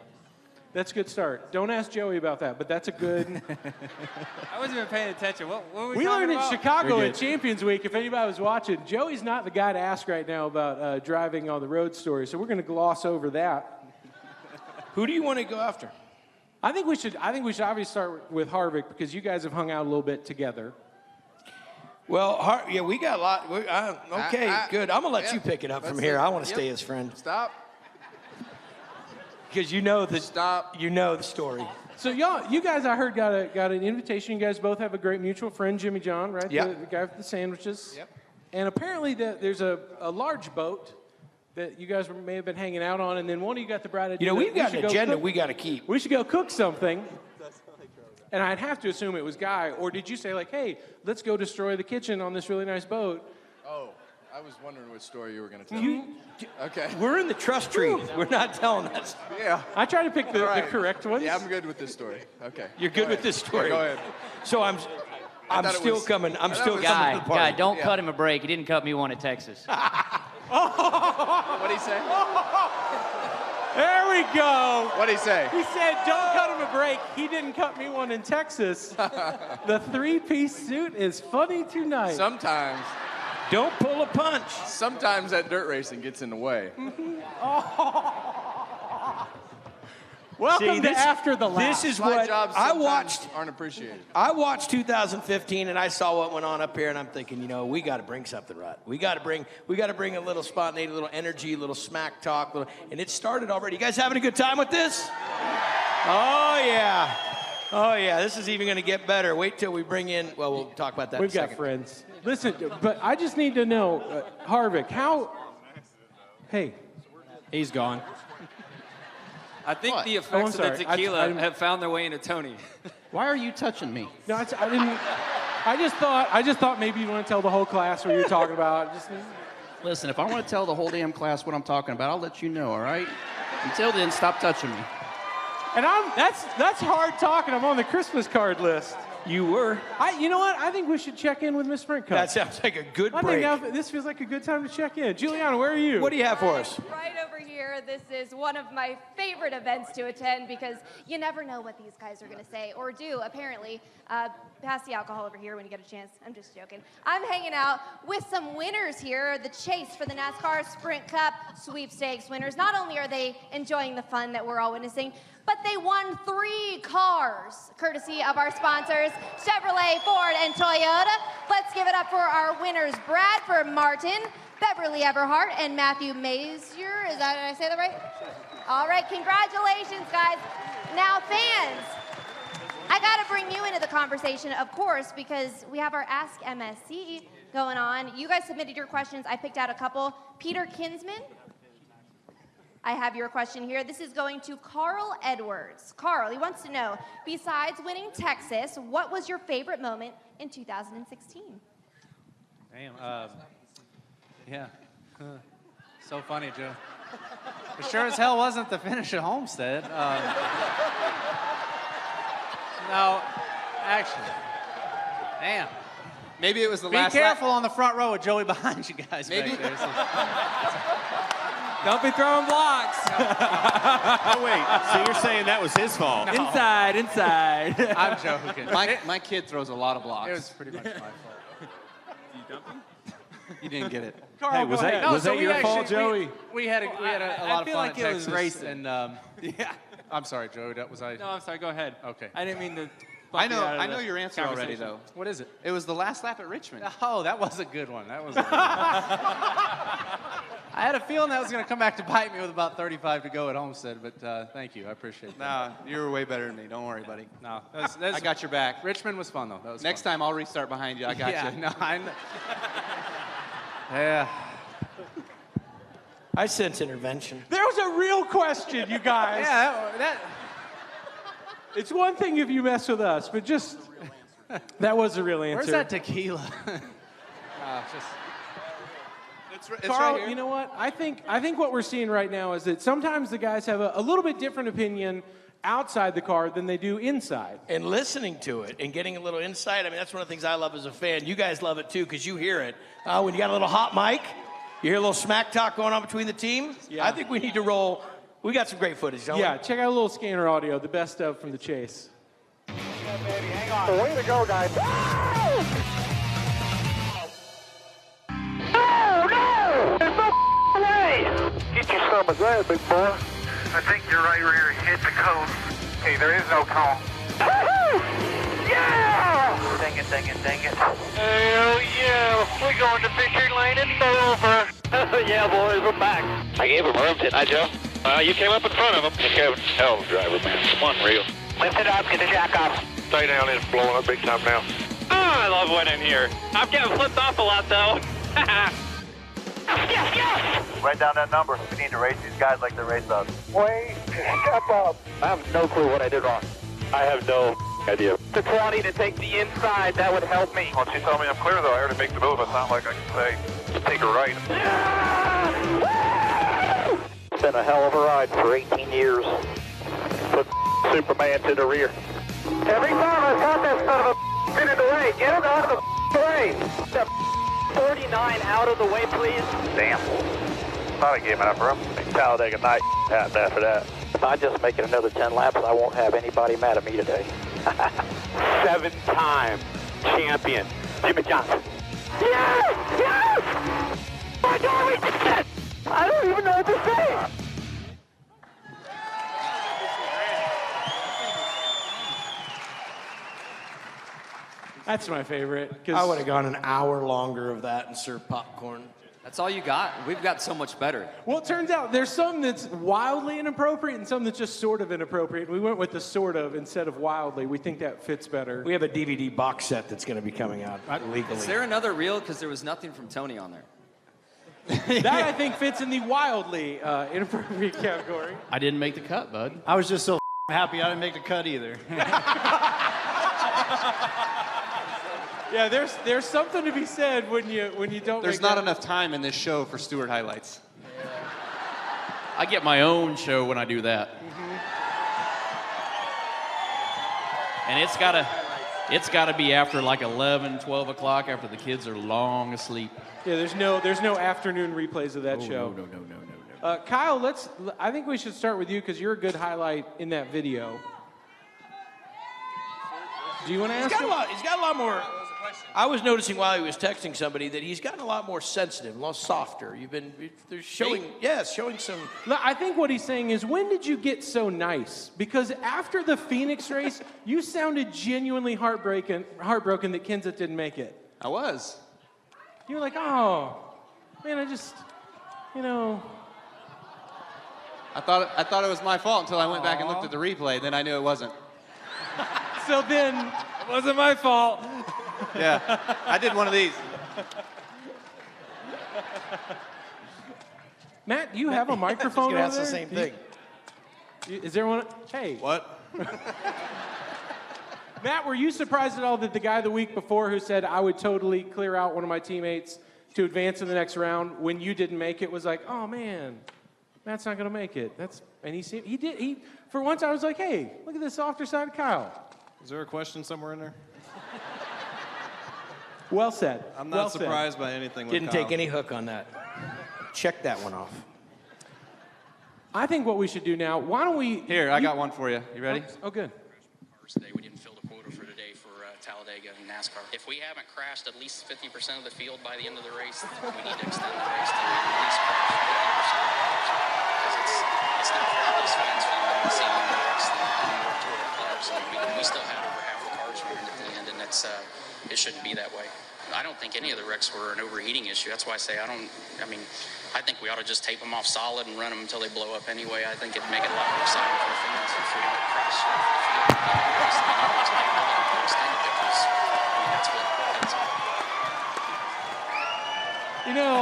Speaker 1: That's a good start. Don't ask Joey about that, but that's a good.
Speaker 16: I wasn't even paying attention. What were
Speaker 1: We learned in Chicago at Champions Week, if anybody was watching, Joey's not the guy to ask right now about driving on the road stories, so we're going to gloss over that.
Speaker 2: Who do you want to go after?
Speaker 1: I think we should obviously start with Harvick because you guys have hung out a little bit together.
Speaker 2: Well, we got a lot. Okay, good. I'm going to let you pick it up from here. I want to stay his friend.
Speaker 15: Stop.
Speaker 2: Because you know the story.
Speaker 1: So you guys, I heard, got an invitation. You guys both have a great mutual friend, Jimmy John, right?
Speaker 2: Yep.
Speaker 1: The guy with the sandwiches.
Speaker 15: Yep.
Speaker 1: And apparently there's a large boat that you guys may have been hanging out on, and then one of you got the bright idea.
Speaker 2: We've got an agenda we got to keep.
Speaker 1: We should go cook something. And I'd have to assume it was Guy, or did you say like, hey, let's go destroy the kitchen on this really nice boat?
Speaker 15: Oh, I was wondering what story you were going to tell. Okay.
Speaker 2: We're in the trust tree. We're not telling that.
Speaker 15: Yeah.
Speaker 1: I try to pick the correct ones.
Speaker 15: Yeah, I'm good with this story. Okay.
Speaker 2: You're good with this story.
Speaker 15: Yeah, go ahead.
Speaker 2: So I'm still coming. I'm still coming to the party.
Speaker 19: Guy, don't cut him a break. He didn't cut me one at Texas.
Speaker 15: What'd he say?
Speaker 1: There we go.
Speaker 15: What'd he say?
Speaker 1: He said, don't cut him a break. He didn't cut me one in Texas. The three-piece suit is funny tonight.
Speaker 15: Sometimes.
Speaker 2: Don't pull a punch.
Speaker 15: Sometimes that dirt racing gets in the way.
Speaker 1: Welcome to After the Lap.
Speaker 2: This is
Speaker 15: My
Speaker 2: what
Speaker 15: jobs
Speaker 2: I
Speaker 15: sometimes
Speaker 2: watched.
Speaker 15: aren't appreciated.
Speaker 2: I watched 2015 and I saw what went on up here, and I'm thinking, we got to bring something right. We got to bring a little spontaneity, a little energy, a little smack talk, and it started already. You guys having a good time with this? Oh yeah. Oh yeah. This is even going to get better. Wait till we bring in. Well, we'll talk about that.
Speaker 1: We've got friends. Listen, but I just need to know, Harvick, how? Hey,
Speaker 16: he's gone.
Speaker 13: I think
Speaker 15: What?
Speaker 13: the effects of the
Speaker 1: sorry.
Speaker 13: tequila have found their way into Tony.
Speaker 15: Why are you touching me?
Speaker 1: no, I didn't. I just thought maybe you want to tell the whole class what you were talking about.
Speaker 17: Listen, if I want to tell the whole damn class what I'm talking about, I'll let you know, all right? Until then, stop touching me.
Speaker 1: And that's hard talking. I'm on the Christmas card list.
Speaker 2: You were.
Speaker 1: You know what? I think we should check in with Miss Sprint Cup.
Speaker 2: That sounds like a good
Speaker 1: I
Speaker 2: break.
Speaker 1: think this feels like a good time to check in. Juliana, where are you?
Speaker 2: What do you have for us?
Speaker 20: Right over here. This is one of my favorite events to attend because you never know what these guys are going to say or do, apparently. Pass the alcohol over here when you get a chance. I'm just joking. I'm hanging out with some winners here, the chase for the NASCAR Sprint Cup sweepstakes winners. Not only are they enjoying the fun that we're all witnessing, but they won 3 cars, courtesy of our sponsors, Chevrolet, Ford, and Toyota. Let's give it up for our winners, Bradford Martin, Beverly Everhart, and Matthew Mazier. Did I say that right? All right, congratulations, guys. Now, fans, I got to bring you into the conversation, of course, because we have our Ask MSC going on. You guys submitted your questions. I picked out a couple. Peter Kinsman, I have your question here. This is going to Carl Edwards. Carl, he wants to know, besides winning Texas, what was your favorite moment in 2016?
Speaker 16: Damn. Yeah. So funny, Joe. It sure as hell wasn't the finish at Homestead. No, actually. Damn.
Speaker 17: Maybe it was the
Speaker 16: Be
Speaker 17: last
Speaker 16: careful on the front row with Joey behind you guys
Speaker 17: Maybe.
Speaker 16: back there. Don't be throwing blocks.
Speaker 21: Oh, wait. So you're saying that was his fault?
Speaker 16: No. Inside. I'm joking.
Speaker 17: My kid throws a lot of blocks.
Speaker 16: It was pretty much my fault.
Speaker 17: You dump him? You didn't get it.
Speaker 1: Carl,
Speaker 21: Hey, was that your fault, Joey?
Speaker 16: We had a lot
Speaker 17: I
Speaker 16: of
Speaker 17: feel
Speaker 16: fun
Speaker 17: like
Speaker 16: at
Speaker 17: it was
Speaker 16: Texas,
Speaker 17: racing.
Speaker 16: and
Speaker 17: Yeah.
Speaker 16: I'm sorry, Joey. Was I?
Speaker 22: No, I'm sorry. Go ahead.
Speaker 16: Okay.
Speaker 22: I didn't mean to.
Speaker 17: I know your answer already,
Speaker 22: conversation.
Speaker 17: though.
Speaker 16: What is it?
Speaker 17: It was the last lap at Richmond.
Speaker 16: Oh, that was a good one. That was. A good one. I had a feeling that was going to come back to bite me with about 35 to go at Homestead, but thank you. I appreciate that.
Speaker 17: No, you were way better than me. Don't worry, buddy.
Speaker 16: No,
Speaker 17: I got your back.
Speaker 16: Richmond was fun though. That was
Speaker 17: Next time I'll restart behind you. I got
Speaker 16: yeah,
Speaker 17: you.
Speaker 16: No, yeah.
Speaker 2: I sense intervention.
Speaker 1: There was a real question, you guys.
Speaker 16: Yeah,
Speaker 1: It's one thing if you mess with us, but just that was a real answer.
Speaker 16: Where's that tequila?
Speaker 17: It's
Speaker 1: Carl,
Speaker 17: right here.
Speaker 1: you know what? I think what we're seeing right now is that sometimes the guys have a little bit different opinion outside the car than they do inside.
Speaker 2: And listening to it and getting a little insight, I mean, that's one of the things I love as a fan. You guys love it too because you hear it. When you got a little hot mic, you hear a little smack talk going on between the teams.
Speaker 1: Yeah.
Speaker 2: I think we need to roll. We got some great footage, don't
Speaker 1: Yeah,
Speaker 2: we?
Speaker 1: check out a little scanner audio, the best of from the chase.
Speaker 7: Way to go, guys. Oh, no! There's no way! Get your some of that, big boy. I think your right rear hit the cone. Hey, there is no cone. Woo-hoo! Yeah! Dang it. Hell yeah! We're going to victory lane and over. Yeah, boys, we're back.
Speaker 23: I gave him room, didn't I, Joe? You came up in front of him. Kevin, hell of a driver, man. It's unreal.
Speaker 7: Lift it up, get the jack off.
Speaker 23: Stay down, it's blowing up big time now.
Speaker 7: Oh, I love winning here. I'm getting flipped off a lot, though. Yes!
Speaker 23: Write down that number. We need to race these guys like they race us.
Speaker 7: Wait, step up.
Speaker 23: I have no clue what I did wrong. I have no idea.
Speaker 7: The 20 to take the inside, that would help me.
Speaker 23: Once you tell me I'm clear, though, I already make the move. It's not like I can say, take a right. It's been a hell of a ride for 18 years. Put Superman to the rear.
Speaker 7: Every time I've got that son of a in the way, get him out of the way. The 49 out of the way, please.
Speaker 23: Damn. Thought I gave enough room. Talladega Night happened after that. If I just make it another 10 laps, I won't have anybody mad at me today. 7-time champion, Jimmy Johnson.
Speaker 7: Yes! Yes! My God, we did it! I don't even know what to say.
Speaker 1: That's my favorite.
Speaker 2: I would have gone an hour longer of that and served popcorn.
Speaker 13: That's all you got? We've got so much better.
Speaker 1: Well, it turns out there's some that's wildly inappropriate and some that's just sort of inappropriate. We went with the sort of instead of wildly. We think that fits better.
Speaker 2: We have a DVD box set that's going to be coming out legally.
Speaker 13: Is there another reel? Because there was nothing from Tony on there.
Speaker 1: That, I think, fits in the wildly inappropriate category.
Speaker 17: I didn't make the cut, bud.
Speaker 16: I was just so happy I didn't make the cut either.
Speaker 1: Yeah, there's something to be said when you don't.
Speaker 17: There's
Speaker 1: make
Speaker 17: not
Speaker 1: that.
Speaker 17: enough time in this show for Stewart highlights.
Speaker 15: I get my own show when I do that. And it's gotta be after like 11, 12 o'clock after the kids are long asleep.
Speaker 1: Yeah, there's no afternoon replays of that show.
Speaker 15: No.
Speaker 1: Kyle, I think we should start with you because you're a good highlight in that video. Do you want to ask?
Speaker 2: He's got a lot more. I was noticing while he was texting somebody that he's gotten a lot more sensitive, a lot softer. They're showing some.
Speaker 1: I think what he's saying is, when did you get so nice? Because after the Phoenix race, you sounded genuinely heartbroken that Kenseth didn't make it.
Speaker 17: I was.
Speaker 1: You were like, oh, man, I
Speaker 17: thought it was my fault until I went back and looked at the replay. Then I knew it wasn't.
Speaker 1: So then,
Speaker 16: it wasn't my fault.
Speaker 17: Yeah, I did one of these.
Speaker 1: Matt, do you have a microphone over
Speaker 2: That's
Speaker 1: there?
Speaker 2: the same thing.
Speaker 1: Is there one? Hey.
Speaker 17: What?
Speaker 1: Matt, were you surprised at all that the guy the week before who said I would totally clear out one of my teammates to advance in the next round when you didn't make it was like, oh, man. Matt's not going to make it. For once I was like, hey, look at the softer side of Kyle.
Speaker 21: Is there a question somewhere in there?
Speaker 1: Well said.
Speaker 21: I'm not surprised by anything with
Speaker 2: Didn't
Speaker 21: Kyle.
Speaker 2: take any hook on that. Check that one off.
Speaker 1: I think what we should do now, why don't we...
Speaker 17: Here, I got one for you. You ready?
Speaker 1: Oh, good.
Speaker 3: Today we didn't fill the quota for today for Talladega and NASCAR. If we haven't crashed at least 50% of the field by the end of the race, we need to extend the race to at least crash 50% of the cars. Because it's not fair to those fans from the same number of wrecks than more total cars. And we still had over half the cars running at the end, and it shouldn't be that way. I don't think any of the wrecks were an overheating issue. That's why I say I think we ought to just tape them off solid and run them until they blow up anyway. I think it'd make it a lot more exciting for the fans if we don't crash half the field.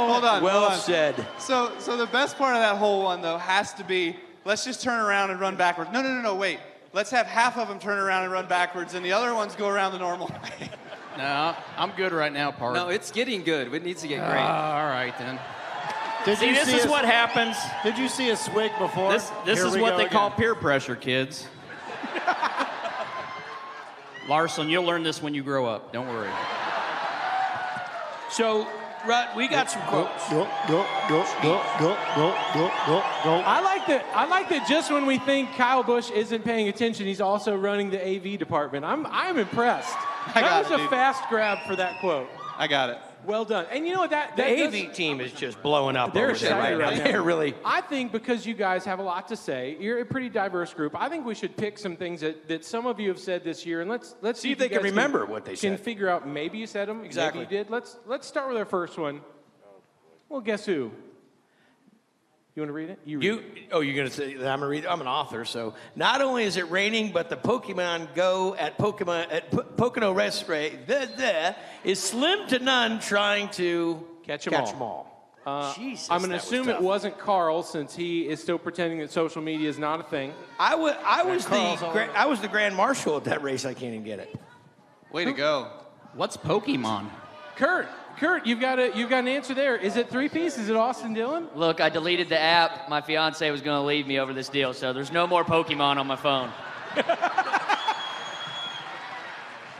Speaker 17: Hold on.
Speaker 2: Well
Speaker 17: hold on.
Speaker 2: said.
Speaker 17: So the best part of that whole one, though, has to be, let's just turn around and run backwards. No, wait. Let's have half of them turn around and run backwards, and the other ones go around the normal way. No, I'm good right now, Park.
Speaker 13: No, it's getting good. It needs to get great.
Speaker 17: All right, then.
Speaker 8: This is what happens.
Speaker 21: Did you see a swig before?
Speaker 8: This is what they call peer pressure, kids. Larson, you'll learn this when you grow up. Don't worry.
Speaker 2: So, Rut, we got some quotes.
Speaker 21: Go.
Speaker 1: I like that just when we think Kyle Busch isn't paying attention, he's also running the AV department. I'm impressed. That was a fast grab for that quote.
Speaker 17: I got it.
Speaker 1: Well done. And you know what?
Speaker 2: The AV team is just blowing up
Speaker 1: They're
Speaker 2: over there right now.
Speaker 1: excited
Speaker 2: They're really...
Speaker 1: I think because you guys have a lot to say, you're a pretty diverse group, I think we should pick some things that some of you have said this year, and let's
Speaker 2: see if they can remember what they said.
Speaker 1: Can figure out maybe you said them,
Speaker 2: Exactly.
Speaker 1: maybe you did. Let's start with our first one. Well, guess who? You want to read it? You read it.
Speaker 2: Oh, you're going to say that I'm going to read it? I'm an author, so not only is it raining, but the Pokemon Go at Pocono Restaurant is slim to none trying to
Speaker 1: catch them all.
Speaker 2: Jesus,
Speaker 1: I'm going to
Speaker 2: that was
Speaker 1: assume it
Speaker 2: tough.
Speaker 1: wasn't Carl, since he is still pretending that social media is not a thing.
Speaker 2: I was the grand marshal at that race. I can't even get it.
Speaker 17: Way to go.
Speaker 8: What's Pokemon?
Speaker 1: Kurt, you've got an answer there. Is it 3-piece? Is it Austin Dillon?
Speaker 19: Look, I deleted the app. My fiance was going to leave me over this deal, so there's no more Pokemon on my phone.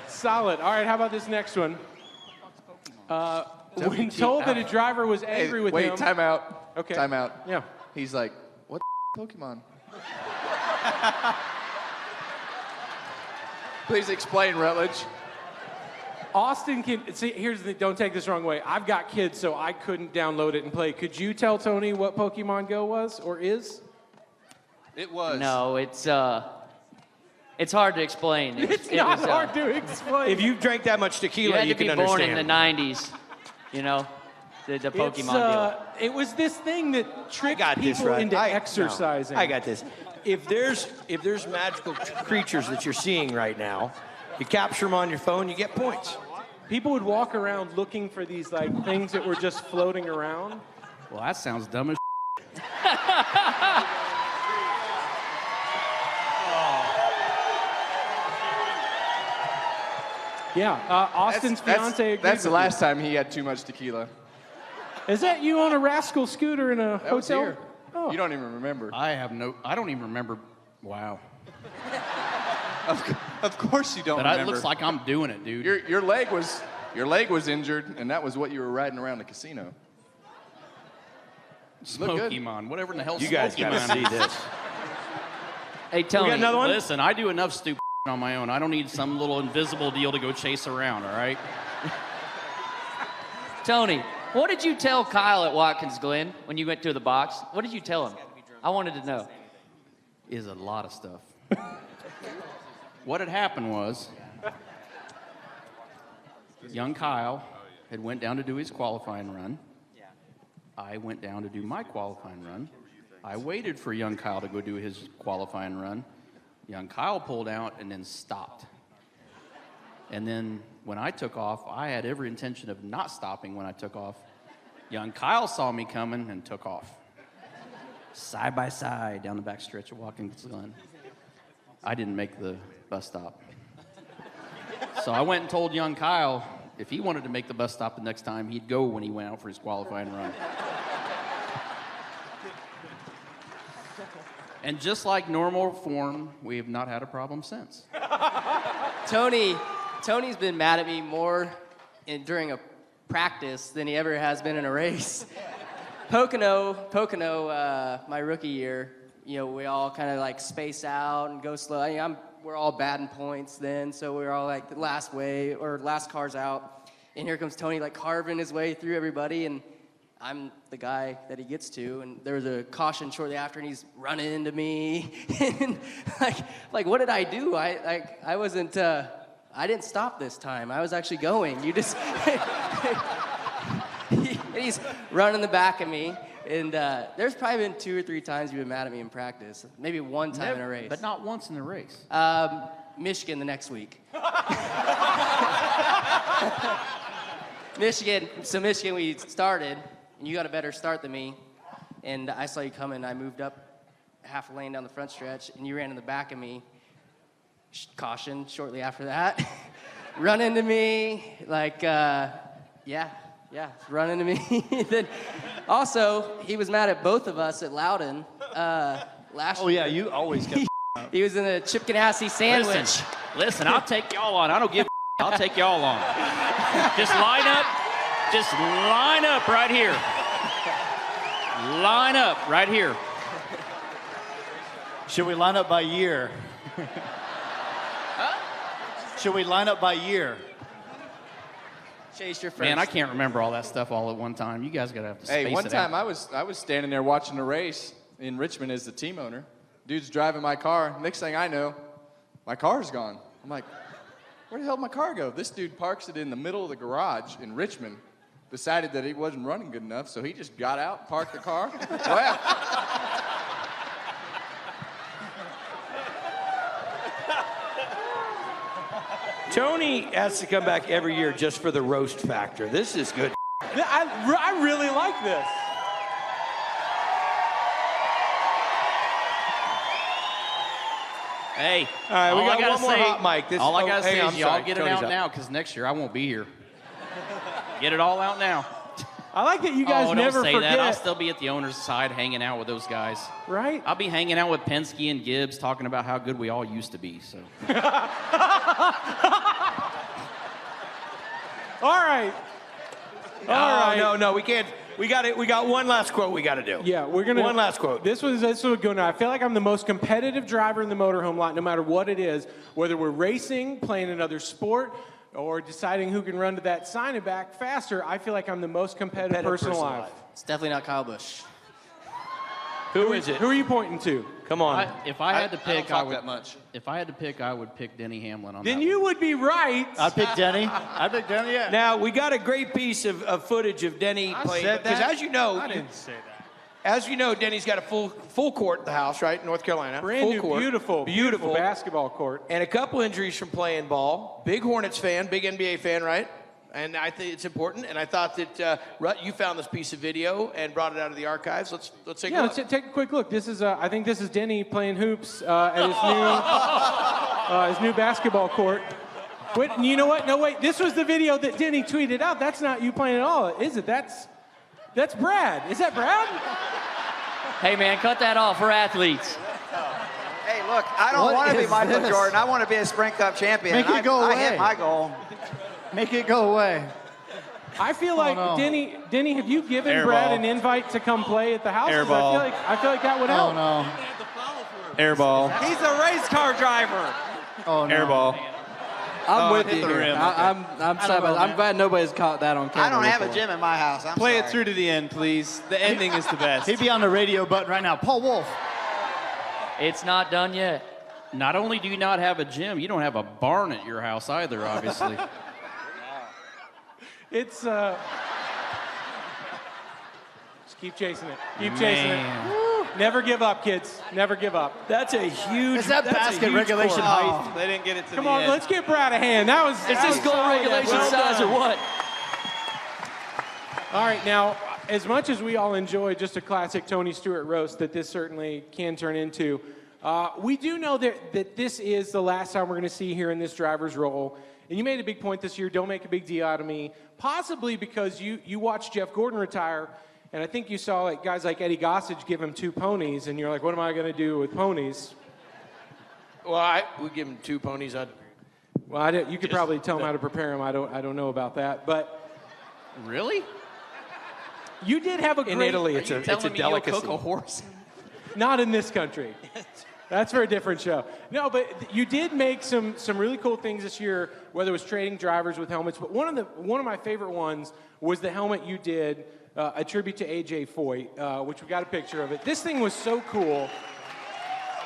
Speaker 1: Solid. All right, how about this next one? When told that a driver was angry with him...
Speaker 6: Wait, time out.
Speaker 1: Okay.
Speaker 6: Time out.
Speaker 1: Yeah.
Speaker 6: He's like, what the Pokemon? Please explain, Rutledge.
Speaker 1: Austin can... See, here's the... Don't take this the wrong way. I've got kids, so I couldn't download it and play. Could you tell Tony what Pokemon Go was or is?
Speaker 17: It was.
Speaker 19: No, it's hard to explain.
Speaker 1: It's not hard to explain.
Speaker 2: If you've drank that much tequila, you can
Speaker 19: had to be born
Speaker 2: understand.
Speaker 19: in the 90s, you know, the Pokemon deal.
Speaker 1: It was this thing that tricked
Speaker 2: got this,
Speaker 1: people
Speaker 2: right?
Speaker 1: into exercising.
Speaker 2: I got this. If there's magical creatures that you're seeing right now, you capture them on your phone, you get points.
Speaker 1: People would walk around looking for these things that were just floating around.
Speaker 8: Well, that sounds dumb as
Speaker 1: Yeah, Austin's fiance agreed
Speaker 6: That's the
Speaker 1: with
Speaker 6: last time he had too much tequila.
Speaker 1: you. Is that you on a rascal scooter in a
Speaker 6: That was
Speaker 1: hotel?
Speaker 6: here.
Speaker 1: Oh.
Speaker 6: You don't even remember.
Speaker 17: I don't even remember. Wow. Of course you don't
Speaker 8: But
Speaker 17: remember.
Speaker 8: it looks like I'm doing it, dude.
Speaker 6: Your leg was injured, and that was what you were riding around the casino. Look good.
Speaker 8: Pokemon, whatever in the hell
Speaker 2: You guys
Speaker 8: Pokemon
Speaker 2: gotta see this.
Speaker 19: Hey, Tony.
Speaker 2: got another one?
Speaker 8: Listen, I do enough stupid on my own. I don't need some little invisible deal to go chase around, all right?
Speaker 19: Tony, what did you tell Kyle at Watkins Glen when you went to the box? What did you tell him? I wanted to know.
Speaker 8: Is a lot of stuff. What had happened was, young Kyle had went down to do his qualifying run. I went down to do my qualifying run. I waited for young Kyle to go do his qualifying run. Young Kyle pulled out and then stopped. And then when I took off, I had every intention of not stopping when I took off. Young Kyle saw me coming and took off. Side by side down the back stretch of Watkins Glen. I didn't make the bus stop. So I went and told young Kyle if he wanted to make the bus stop the next time, he'd go when he went out for his qualifying run.
Speaker 15: And just like normal form, we have not had a problem since.
Speaker 18: Tony's been mad at me more during a practice than he ever has been in a race. Pocono, my rookie year, we all kind of like space out and go slow. We're all batting points then, so we're all like the last cars out. And here comes Tony like carving his way through everybody, and I'm the guy that he gets to. And there was a caution shortly after, and he's running into me. And like what did I do? I wasn't. I didn't stop this time. I was actually going. You just. He's running the back of me. And there's probably been 2 or 3 times you've been mad at me in practice. Maybe one time in a race.
Speaker 15: But not once in the race.
Speaker 18: Michigan the next week. Michigan, we started, and you got a better start than me. And I saw you coming. I moved up half a lane down the front stretch, and you ran in the back of me. Caution shortly after that. Run into me, run into me. Then also, he was mad at both of us at Loudon last year.
Speaker 21: Oh, yeah, you always get
Speaker 18: He was in a Chip Ganassi sandwich.
Speaker 15: Listen, I'll take y'all on. I don't give a I'll take y'all on. Just line up. Just line up right here. Line up right here.
Speaker 21: Should we line up by year? Should we line up by year?
Speaker 18: Chase your first.
Speaker 15: Man, I can't remember all that stuff all at one time. You guys gotta have to space it out.
Speaker 6: Hey, one time I was standing there watching a race in Richmond as the team owner. Dude's driving my car. Next thing I know, my car's gone. I'm like, where the hell did my car go? This dude parks it in the middle of the garage in Richmond. Decided that he wasn't running good enough, so he just got out, parked the car, left.
Speaker 2: Tony has to come back every year just for the roast factor. This is good.
Speaker 1: I really like this.
Speaker 15: Hey,
Speaker 2: all right, we got
Speaker 15: one
Speaker 2: more hot mic.
Speaker 15: All I gotta say is y'all
Speaker 2: sorry,
Speaker 15: get it
Speaker 2: Tony's
Speaker 15: out
Speaker 2: up.
Speaker 15: now, because next year I won't be here. Get it all out now.
Speaker 1: I like that you guys never
Speaker 15: don't say
Speaker 1: forget.
Speaker 15: that. I'll still be at the owner's side hanging out with those guys.
Speaker 1: Right?
Speaker 15: I'll be hanging out with Penske and Gibbs talking about how good we all used to be. So.
Speaker 1: All right.
Speaker 2: No, we can't. We got it. We got one last quote we got to do.
Speaker 1: Yeah, we're gonna.
Speaker 2: One last quote.
Speaker 1: This was good. Now I feel like I'm the most competitive driver in the motorhome lot, no matter what it is. Whether we're racing, playing another sport, or deciding who can run to that sign and back faster, I feel like I'm the most competitive person alive.
Speaker 18: It's definitely not Kyle Busch.
Speaker 2: Who is it?
Speaker 1: Who are you pointing to?
Speaker 2: Come on.
Speaker 15: If I had to pick,
Speaker 21: don't talk that much.
Speaker 15: If I had to pick, I would pick Denny Hamlin on
Speaker 1: Then
Speaker 15: that
Speaker 1: you would be right.
Speaker 21: I'd pick Denny. I'd pick Denny, yeah.
Speaker 2: Now, we got a great piece of footage of Denny playing.
Speaker 21: said
Speaker 2: Because
Speaker 21: that?
Speaker 2: as you know,
Speaker 21: I didn't say that.
Speaker 2: As you know, Denny's got a full court at the house, right? North Carolina.
Speaker 1: Brand
Speaker 2: full
Speaker 1: new,
Speaker 2: court.
Speaker 1: beautiful basketball court.
Speaker 2: And a couple injuries from playing ball. Big Hornets fan, big NBA fan, right? And I think it's important. And I thought that you found this piece of video and brought it out of the archives. Let's take a look.
Speaker 1: Let's take a quick look. This is I think this is Denny playing hoops at his new basketball court. Wait, you know what? No, wait. This was the video that Denny tweeted out. That's not you playing at all, is it? That's Brad. Is that Brad?
Speaker 19: Hey, man, cut that off. We're athletes.
Speaker 10: Hey, look, I don't want to be Michael Jordan. I want to be a Sprint Cup champion.
Speaker 21: Make it go away.
Speaker 10: I hit my goal.
Speaker 21: Make it go away.
Speaker 1: I feel like Denny, have you given
Speaker 21: Airball.
Speaker 1: Brad an invite to come play at the house? 'Cause
Speaker 21: Airball.
Speaker 1: I feel like that would help.
Speaker 21: Oh, no. Airball.
Speaker 10: He's a race car driver.
Speaker 21: Oh, no. Airball.
Speaker 16: I'm with you
Speaker 21: hit the
Speaker 16: here.
Speaker 21: rim.
Speaker 16: I'm glad nobody's caught that on camera.
Speaker 10: I don't have a
Speaker 16: before.
Speaker 10: gym in my house. I'm
Speaker 17: Play
Speaker 10: sorry.
Speaker 17: it through to the end, please. The ending is the best.
Speaker 21: He'd be on the radio button right now. Paul Wolf.
Speaker 19: It's not done yet.
Speaker 15: Not only do you not have a gym, you don't have a barn at your house either, obviously.
Speaker 1: It's just keep chasing it. Keep chasing it. Woo. Never give up, kids. Never give up.
Speaker 2: That's a huge.
Speaker 21: Is that
Speaker 2: that's a
Speaker 21: basket
Speaker 2: huge
Speaker 21: regulation
Speaker 2: court.
Speaker 21: height?
Speaker 17: They didn't get it to
Speaker 1: Come
Speaker 17: the
Speaker 1: on,
Speaker 17: end.
Speaker 1: let's give Brad a hand. That was.
Speaker 19: Is this goal regulation size or what?
Speaker 1: All right, now, as much as we all enjoy just a classic Tony Stewart roast that this certainly can turn into, we do know that this is the last time we're going to see here in this driver's role. And you made a big point this year. Don't make a big deal out of me. Possibly because you watched Jeff Gordon retire, And I think you saw like guys like Eddie Gossage give him 2 ponies, and you're like, what am I going to do with ponies?
Speaker 2: Well, we give him 2 ponies.
Speaker 1: Well, you could probably tell him how to prepare them. I don't know about that, but
Speaker 15: really,
Speaker 1: you did have a great.
Speaker 2: In Italy, it's a delicacy.
Speaker 15: You'll cook a horse?
Speaker 1: Not in this country. That's for a different show. No, but you did make some really cool things this year, whether it was trading drivers with helmets. But one of my favorite ones was the helmet you did, a tribute to AJ Foyt, which we got a picture of it. This thing was so cool.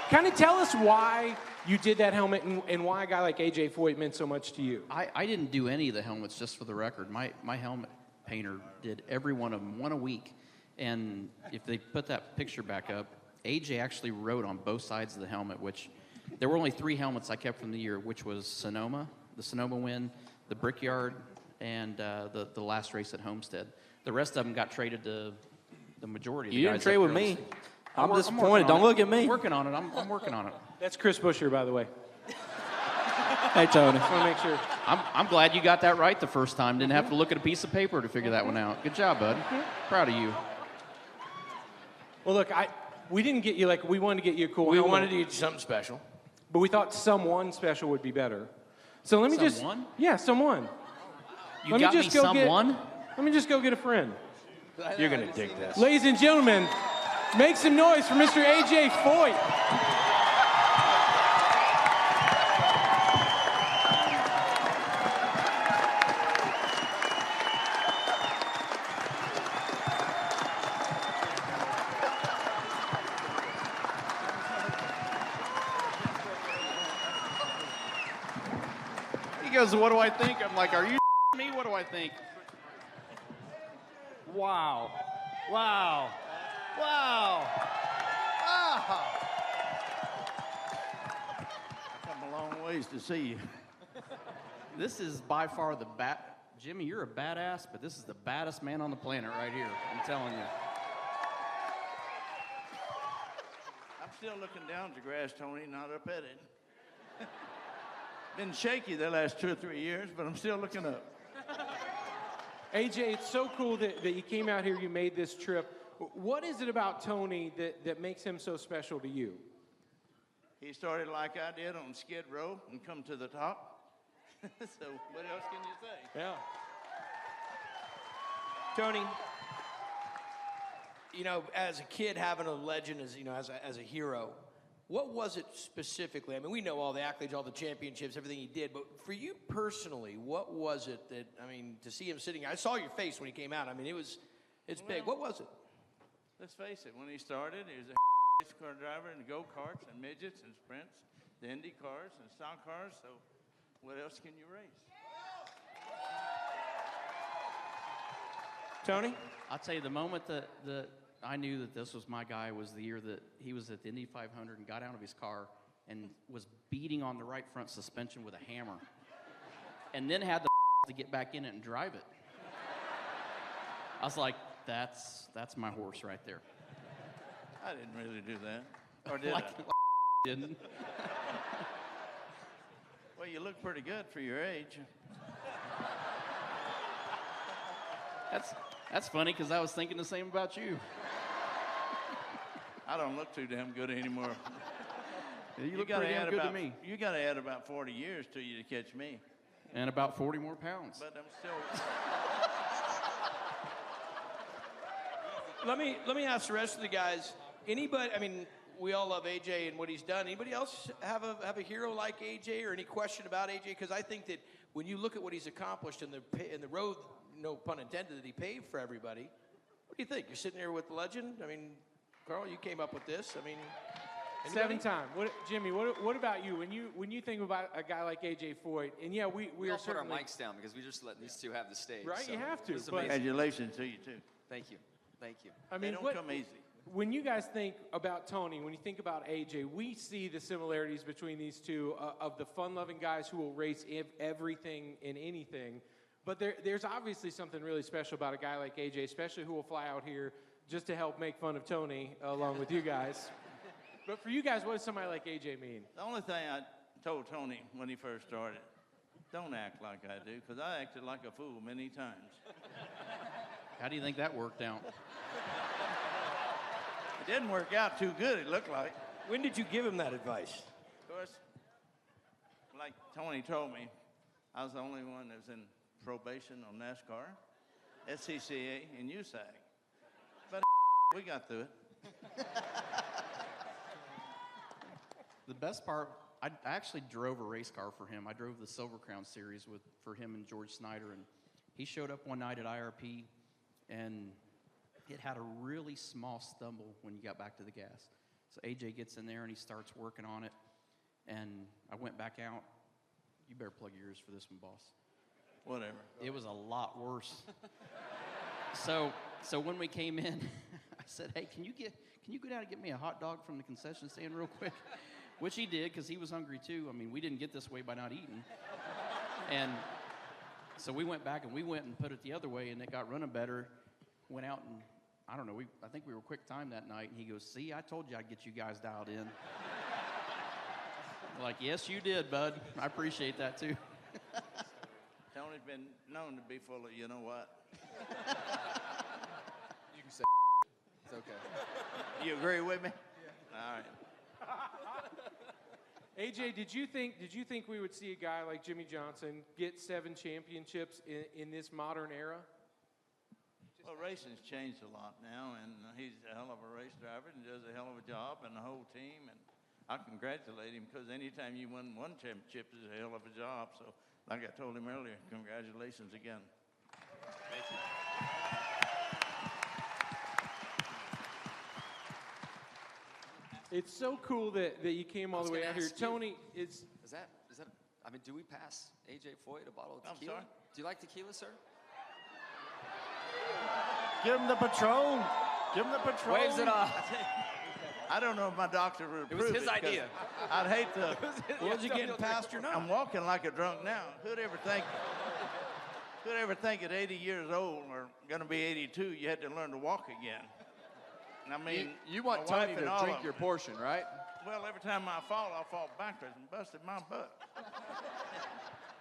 Speaker 1: Kind of tell us why you did that helmet and why a guy like AJ Foyt meant so much to you.
Speaker 4: I didn't do any of the helmets, just for the record. My helmet painter did every one of them, one a week. And if they put that picture back up, AJ actually wrote on both sides of the helmet, which there were only 3 helmets I kept from the year, which was Sonoma, the Sonoma win, the Brickyard, and the last race at Homestead. The rest of them got traded to the majority of the guys.
Speaker 2: You didn't trade with me. I'm
Speaker 4: working
Speaker 2: disappointed. Don't look at me.
Speaker 4: I'm working on it. I'm working on it.
Speaker 1: That's Chris Buescher, by the way.
Speaker 2: Hey, Tony.
Speaker 1: Just want to make sure.
Speaker 4: I'm glad you got that right the first time. Didn't have to look at a piece of paper to figure that one out. Good job, bud. Proud of you.
Speaker 1: Well, look, we didn't get you we wanted to get you a cool
Speaker 2: We
Speaker 1: helmet.
Speaker 2: wanted to get you something special.
Speaker 1: But we thought someone special would be better. So let me
Speaker 4: Someone?
Speaker 1: Yeah, someone.
Speaker 4: You got me someone?
Speaker 1: Let me just go get a friend.
Speaker 2: You're going to dig this.
Speaker 1: Ladies and gentlemen, make some noise for Mr. AJ Foyt.
Speaker 17: He goes, what do I think? I'm like, are you me? What do I think? Wow. Wow. Wow. Wow.
Speaker 11: Come a long ways to see you.
Speaker 4: This is by far the Jimmy, you're a badass, but this is the baddest man on the planet right here. I'm telling you.
Speaker 11: I'm still looking down at the grass, Tony, not up at it. Been shaky the last 2 or 3 years, but I'm still looking up.
Speaker 1: AJ, it's so cool that you came out here, you made this trip. What is it about Tony that makes him so special to you?
Speaker 11: He started like I did on Skid Row and come to the top. So what else can you say?
Speaker 1: Yeah.
Speaker 2: Tony, as a kid having a legend as a hero, what was it specifically? I mean, we know all the accolades, all the championships, everything he did, but for you personally, what was it that, to see him sitting, I saw your face when he came out. It's big. What was it?
Speaker 11: Let's face it, when he started, he was a race car driver in go-karts and midgets and sprints, the Indy cars and stock cars, so what else can you race?
Speaker 2: Tony?
Speaker 4: I'll tell you, the moment that I knew that this was my guy was the year that he was at the Indy 500 and got out of his car and was beating on the right front suspension with a hammer and then had the to get back in it and drive it. I was like, that's my horse right there.
Speaker 11: I didn't really do that. Or did I?
Speaker 4: Didn't.
Speaker 11: Well, you look pretty good for your age.
Speaker 4: That's funny because I was thinking the same about you.
Speaker 11: I don't look too damn good anymore.
Speaker 4: You look pretty damn good to me.
Speaker 11: You got to add about 40 years to you to catch me.
Speaker 4: And about 40 more pounds.
Speaker 11: But I'm still...
Speaker 2: Let me ask the rest of the guys. Anybody? We all love AJ and what he's done. Anybody else have a hero like AJ, or any question about AJ? Because I think that when you look at what he's accomplished in the road, no pun intended, that he paved for everybody. What do you think? You're sitting here with the legend. Carl, you came up with this. Anybody?
Speaker 1: 7-time. Jimmy? What about you? When you think about a guy like AJ Foyt, and yeah, we
Speaker 13: We
Speaker 1: are
Speaker 13: all put our
Speaker 1: certainly
Speaker 13: mics down because we just let these two have the stage.
Speaker 1: right.
Speaker 13: So
Speaker 1: You have to.
Speaker 13: this is
Speaker 1: but-
Speaker 13: amazing.
Speaker 11: Congratulations to you, too.
Speaker 13: Thank you. Thank you.
Speaker 11: They don't come easy.
Speaker 1: When you guys think about Tony, when you think about AJ, we see the similarities between these two of the fun-loving guys who will race everything and anything. But there's obviously something really special about a guy like AJ, especially who will fly out here just to help make fun of Tony along with you guys. But for you guys, what does somebody like AJ mean?
Speaker 11: The only thing I told Tony when he first started, don't act like I do, because I acted like a fool many times.
Speaker 4: How do you think that worked out?
Speaker 11: It didn't work out too good, it looked like.
Speaker 2: When did you give him that advice?
Speaker 11: Of course, like Tony told me, I was the only one that was in probation on NASCAR, SCCA, and USAC. But we got through it.
Speaker 4: The best part, I actually drove a race car for him. I drove the Silver Crown Series for him and George Snyder, and he showed up one night at IRP, and it had a really small stumble when you got back to the gas. So AJ gets in there, and he starts working on it, and I went back out. You better plug your ears for this one, boss.
Speaker 11: Whatever.
Speaker 4: It was a lot worse. So when we came in, I said, hey, can you go down and get me a hot dog from the concession stand real quick? Which he did, because he was hungry too. I mean, we didn't get this way by not eating. And so we went back and we went and put it the other way, and it got running better. Went out and, I don't know, I think we were quick time that night, and he goes, see, I told you I'd get you guys dialed in. Like, yes, you did, bud. I appreciate that too.
Speaker 11: Tony's been known to be full of, you know what?
Speaker 6: You can say it's okay.
Speaker 11: You agree with me? Yeah. All right.
Speaker 1: AJ, did you think we would see a guy like Jimmy Johnson get 7 championships in this modern era?
Speaker 11: Well, racing's changed a lot now, and he's a hell of a race driver and does a hell of a job, and the whole team. And I congratulate him, because anytime you win one championship is a hell of a job. So, like I told him earlier, congratulations again.
Speaker 6: Thank you.
Speaker 1: It's so cool that you came all the way out here. Tony,
Speaker 13: is that, I mean, do we pass AJ Foyt a bottle of tequila?
Speaker 11: I'm sorry?
Speaker 13: Do you like tequila, sir?
Speaker 21: Give him the Patron. Give him the Patron.
Speaker 13: Waves it off.
Speaker 11: I don't know if my doctor would approve
Speaker 13: It was his idea.
Speaker 11: I'd hate to.
Speaker 2: Was he getting past or not?
Speaker 11: I'm walking like a drunk now. Who'd ever think at 80 years old, or going to be 82, you had to learn to walk again? And I mean,
Speaker 6: you want
Speaker 11: my wife
Speaker 6: Tony
Speaker 11: and
Speaker 6: to
Speaker 11: all
Speaker 6: drink
Speaker 11: of
Speaker 6: your
Speaker 11: them.
Speaker 6: portion, right?
Speaker 11: Well, every time I fall backwards and busted my butt.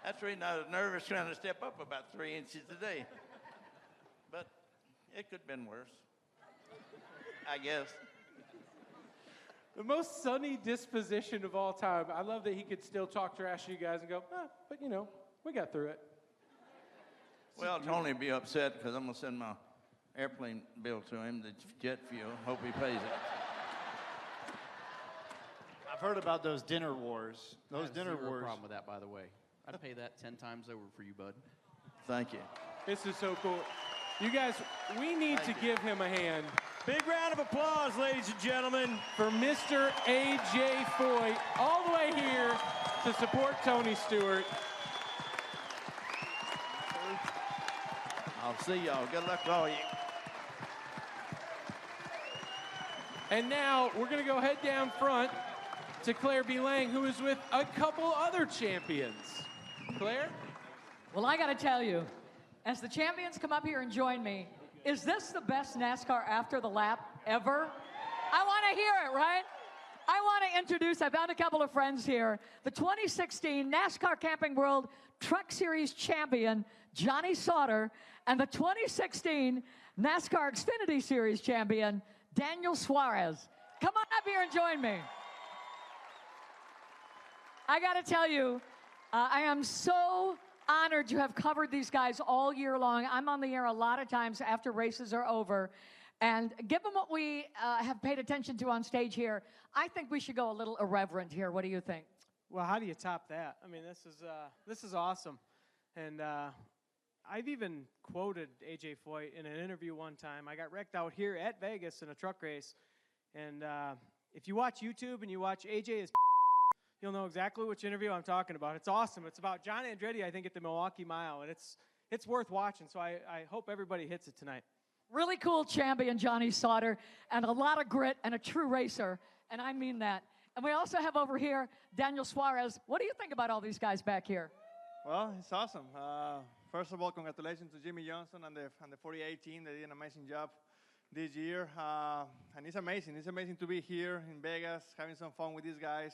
Speaker 11: That's the reason I was nervous trying to step up about 3 inches a day. But it could have been worse, I guess.
Speaker 1: The most sunny disposition of all time. I love that he could still talk trash to you guys and go, but you know, we got through it.
Speaker 11: Well, Tony will be upset because I'm going to send my airplane bill to him, the jet fuel. Hope he pays it.
Speaker 21: I've heard about those dinner wars. Those dinner
Speaker 4: Zero
Speaker 21: wars.
Speaker 4: problem with that, by the way. I'd pay that 10 times over for you, bud.
Speaker 11: Thank you.
Speaker 1: This is so cool. You guys, we need to give him a hand.
Speaker 21: Big round of applause, ladies and gentlemen,
Speaker 1: for Mr. AJ Foyt, all the way here to support Tony Stewart.
Speaker 11: I'll see y'all. Good luck to all you.
Speaker 1: And now we're going to go head down front to Claire B. Lang, who is with a couple other champions. Claire?
Speaker 12: Well, I got to tell you, as the champions come up here and join me, is this the best NASCAR After the Lap ever? I want to hear it, right? I want to introduce, I found a couple of friends here, the 2016 NASCAR Camping World Truck Series champion, Johnny Sauter, and the 2016 NASCAR Xfinity Series champion, Daniel Suarez. Come on up here and join me. I got to tell you, I am so honored to have covered these guys all year long. I'm on the air a lot of times after races are over. And given what we have paid attention to on stage here, I think we should go a little irreverent here. What do you think?
Speaker 1: Well, how do you top that? I mean, this is awesome. And I've even quoted AJ Foyt in an interview one time. I got wrecked out here at Vegas in a truck race. And if you watch YouTube and you watch AJ is you'll know exactly which interview I'm talking about. It's awesome. It's about John Andretti, I think, at the Milwaukee Mile. And it's worth watching. So I hope everybody hits it tonight.
Speaker 12: Really cool champion, Johnny Sauter, and a lot of grit and a true racer, and I mean that. And we also have over here Daniel Suarez. What do you think about all these guys back here?
Speaker 14: Well, it's awesome. First of all, congratulations to Jimmy Johnson and the 48 team. They did an amazing job this year. And it's amazing. It's amazing to be here in Vegas, having some fun with these guys.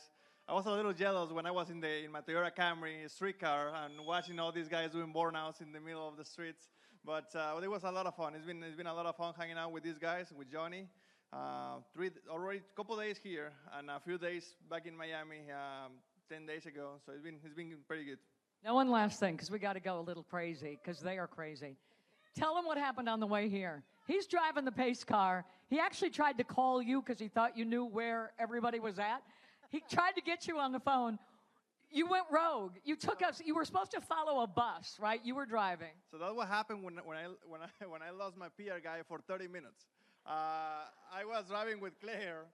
Speaker 14: I was a little jealous when I was in my Toyota Camry street car and watching all these guys doing burnouts in the middle of the streets. But it was a lot of fun. It's been a lot of fun hanging out with these guys, with Johnny. already a couple days here and a few days back in Miami 10 days ago. So it's been pretty good.
Speaker 12: Now, one last thing, because we got to go a little crazy, because they are crazy. Tell him what happened on the way here. He's driving the pace car. He actually tried to call you because he thought you knew where everybody was at. He tried to get you on the phone. You went rogue. You took us. You were supposed to follow a bus, right? You were driving.
Speaker 14: So that's what happened when I lost my PR guy for 30 minutes. I was driving with Claire.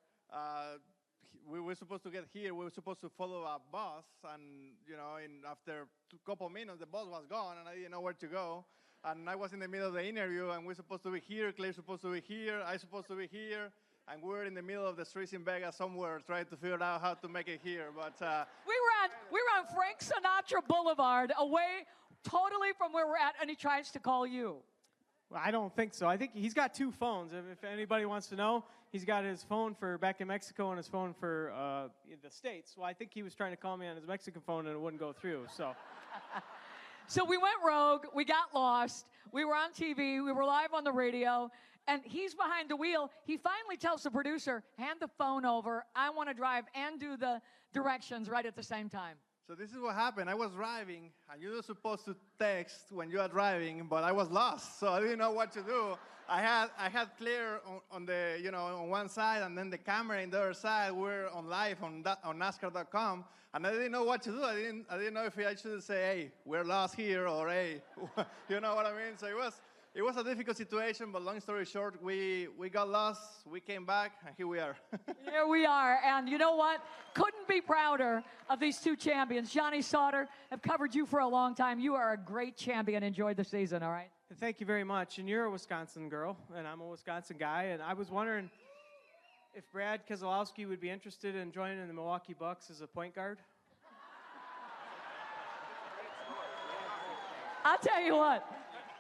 Speaker 14: We were supposed to get here. We were supposed to follow a bus, and after a couple minutes, the bus was gone, and I didn't know where to go. And I was in the middle of the interview, and we're supposed to be here. Claire's supposed to be here. I'm supposed to be here, and we're in the middle of the streets in Vegas somewhere, trying to figure out how to make it here. But
Speaker 12: we were on Frank Sinatra Boulevard, away totally from where we're at, and he tries to call you.
Speaker 1: Well, I don't think so. I think he's got two phones. If anybody wants to know, he's got his phone for back in Mexico and his phone for the States. Well, I think he was trying to call me on his Mexican phone and it wouldn't go through.
Speaker 12: So we went rogue. We got lost. We were on TV. We were live on the radio. And he's behind the wheel. He finally tells the producer, hand the phone over. I want to drive and do the directions right at the same time.
Speaker 14: So this is what happened. I was driving, and you're supposed to text when you are driving, but I was lost, so I didn't know what to do. I had Claire on the on one side, and then the camera in the other side. We're on live on NASCAR.com, and I didn't know what to do. I didn't know if I should say, "Hey, we're lost here," or "Hey," you know what I mean? So it was a difficult situation, but long story short, we got lost, we came back, and here we are.
Speaker 12: Here we are, and you know what? Couldn't be prouder of these two champions. Johnny Sauter, I've covered you for a long time. You are a great champion. Enjoy the season, all right?
Speaker 1: Thank you very much. And you're a Wisconsin girl, and I'm a Wisconsin guy, and I was wondering if Brad Keselowski would be interested in joining the Milwaukee Bucks as a point guard.
Speaker 12: I'll tell you what.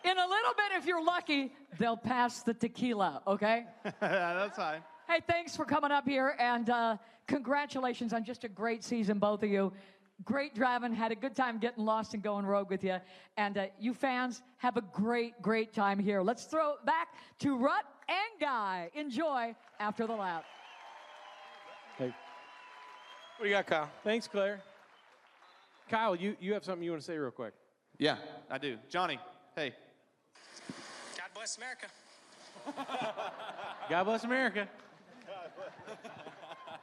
Speaker 12: In a little bit, if you're lucky, they'll pass the tequila, okay?
Speaker 14: That's fine.
Speaker 12: Hey, thanks for coming up here, and congratulations on just a great season, both of you. Great driving, had a good time getting lost and going rogue with you. And you fans, have a great, great time here. Let's throw it back to Rut and Guy. Enjoy After the Lap.
Speaker 1: Hey.
Speaker 2: What do you got, Kyle?
Speaker 1: Thanks, Claire. Kyle, you have something you want to say real quick.
Speaker 6: Yeah, I do. Johnny, hey.
Speaker 3: God bless America.
Speaker 1: God bless America.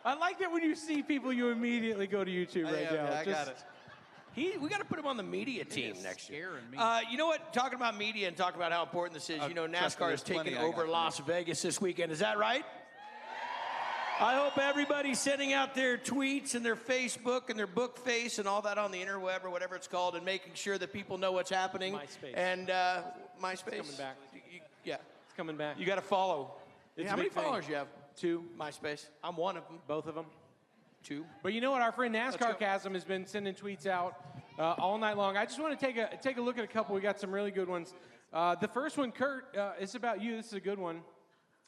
Speaker 1: I like that when you see people, you immediately go to YouTube right now.
Speaker 2: I got it. We got to put him on the media team next year. You know what? Talking about media and talking about how important this is, NASCAR is taking over Las Vegas this weekend. Is that right? I hope everybody's sending out their tweets and their Facebook and their book face and all that on the interweb or whatever it's called and making sure that people know what's happening.
Speaker 1: MySpace.
Speaker 2: And MySpace.
Speaker 1: It's coming back.
Speaker 2: Yeah.
Speaker 1: It's coming back.
Speaker 2: You got to follow.
Speaker 1: It's
Speaker 2: How
Speaker 1: a
Speaker 2: many
Speaker 1: big thing.
Speaker 2: followers you have? 2. MySpace. I'm one of them.
Speaker 1: Both of them.
Speaker 2: 2.
Speaker 1: But you know what? Our friend Nascarcasm has been sending tweets out all night long. I just want to take a look at a couple. We got some really good ones. The first one, Kurt, it's about you. This is a good one.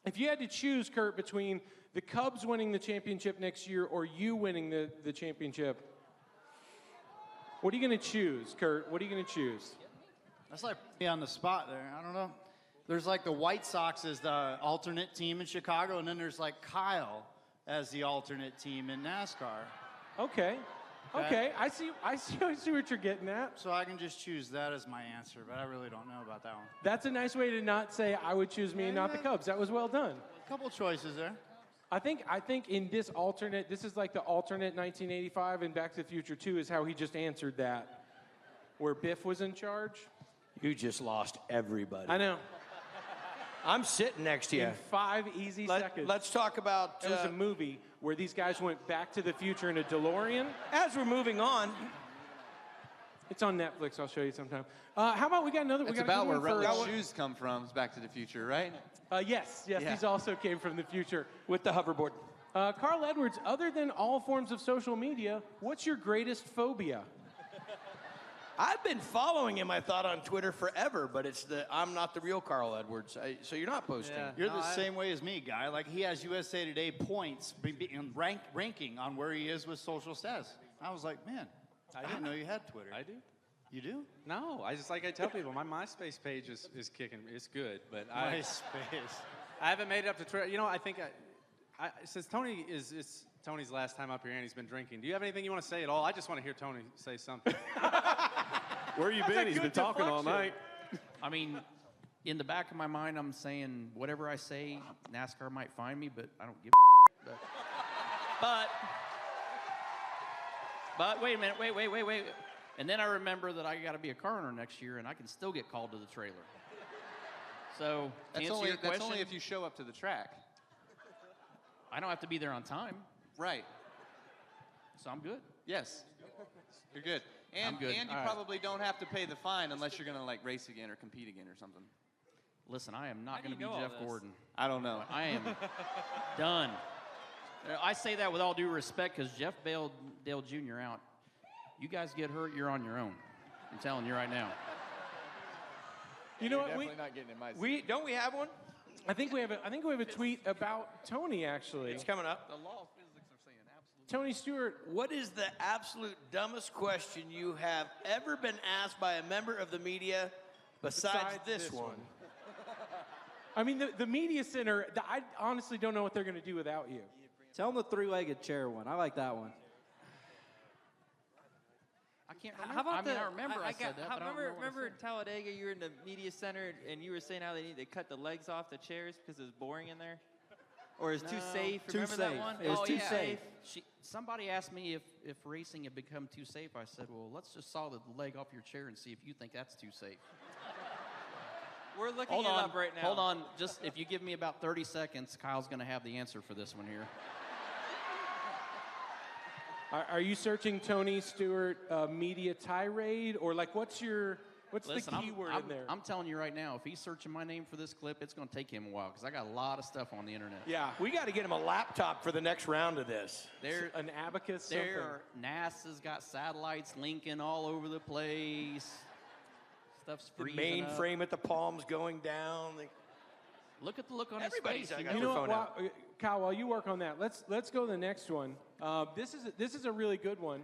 Speaker 1: If you had to choose, Kurt, between the Cubs winning the championship next year or you winning the championship, what are you going to choose, Kurt? What are you going to choose?
Speaker 5: That's like me on the spot there. I don't know. There's like the White Sox as the alternate team in Chicago, and then there's like Kyle as the alternate team in NASCAR.
Speaker 1: Okay. I see what you're getting at.
Speaker 5: So I can just choose that as my answer, but I really don't know about that one.
Speaker 1: That's a nice way to not say I would choose me and not the Cubs. That was well done.
Speaker 5: A couple choices there.
Speaker 1: I think in this alternate, this is like the alternate 1985 and Back to the Future 2 is how he just answered that, where Biff was in charge.
Speaker 2: You just lost everybody.
Speaker 1: I know.
Speaker 2: I'm sitting next to you.
Speaker 1: In 5 easy seconds.
Speaker 2: Let's talk about...
Speaker 1: It was a movie where these guys went back to the future in a DeLorean.
Speaker 2: As we're moving on...
Speaker 1: It's on Netflix. I'll show you sometime. How about we got another...
Speaker 6: It's about where Rutledge's shoes come from. It's Back to the Future, right?
Speaker 1: Yes.
Speaker 6: Yeah.
Speaker 1: These also came from the future.
Speaker 2: With the hoverboard.
Speaker 1: Carl Edwards, other than all forms of social media, what's your greatest phobia?
Speaker 2: I've been following him, I thought, on Twitter forever, but it's I'm not the real Carl Edwards. So you're not posting.
Speaker 5: Yeah. You're the same way as me, Guy. Like, he has USA Today points in ranking on where he is with social status. I was like, man, I didn't know you had Twitter.
Speaker 16: I do.
Speaker 5: You do?
Speaker 16: No, I tell people, my MySpace page is kicking. It's good, but
Speaker 5: MySpace.
Speaker 16: I haven't made it up to Twitter. You know, I think since Tony it's Tony's last time up here and he's been drinking, do you have anything you want to say at all? I just want to hear Tony say something.
Speaker 21: Where you been? He's been talking all night.
Speaker 4: I mean, in the back of my mind, I'm saying whatever I say, NASCAR might find me, but I don't give a But wait a minute, wait. And then I remember that I got to be a car owner next year, and I can still get called to the trailer. So, to answer your question,
Speaker 16: that's only if you show up to the track.
Speaker 4: I don't have to be there on time.
Speaker 16: Right.
Speaker 4: So I'm good.
Speaker 16: Yes. You're good. And
Speaker 4: I'm good.
Speaker 16: And you probably don't have to pay the fine unless you're going to like race again or compete again or something.
Speaker 4: Listen, I am not going to be Jeff Gordon.
Speaker 16: I don't know.
Speaker 4: I am done. I say that with all due respect because Jeff bailed Dale Jr. out. You guys get hurt, you're on your own. I'm telling you right now.
Speaker 1: You know what?
Speaker 6: Definitely not getting in my
Speaker 2: We don't we have one?
Speaker 1: I think we have a tweet about Tony actually.
Speaker 2: It's coming up.
Speaker 4: The law of physics are saying absolutely.
Speaker 1: Tony Stewart,
Speaker 2: what is the absolute dumbest question you have ever been asked by a member of the media besides this one?
Speaker 1: I mean, the media center, I honestly don't know what they're going to do without you.
Speaker 9: Tell them the three-legged chair one. I like that one.
Speaker 4: I can't remember.
Speaker 20: How about
Speaker 4: I remember I said that, but I don't
Speaker 20: remember in Talladega, you were in the media center and you were saying how they need to cut the legs off the chairs because it was boring in there? Or it's too safe? Remember that one?
Speaker 9: It was too safe.
Speaker 4: Somebody asked me if racing had become too safe. I said, well, let's just saw the leg off your chair and see if you think that's too safe.
Speaker 20: We're looking it up right now.
Speaker 4: Hold on. Just if you give me about 30 seconds, Kyle's going to have the answer for this one here.
Speaker 1: Are you searching Tony Stewart media tirade, or like what's the keyword in there?
Speaker 4: I'm telling you right now, if he's searching my name for this clip, it's going to take him a while because I got a lot of stuff on the internet.
Speaker 2: Yeah, we got to get him a laptop for the next round of this.
Speaker 1: An abacus.
Speaker 4: NASA's got satellites linking all over the place. Stuff's
Speaker 2: The
Speaker 4: freezing
Speaker 2: mainframe at the Palms going down.
Speaker 4: Look at the look on
Speaker 2: Everybody's
Speaker 4: his face.
Speaker 2: got their phone out.
Speaker 1: Kyle, while you work on that, let's go to the next one. This is a really good one.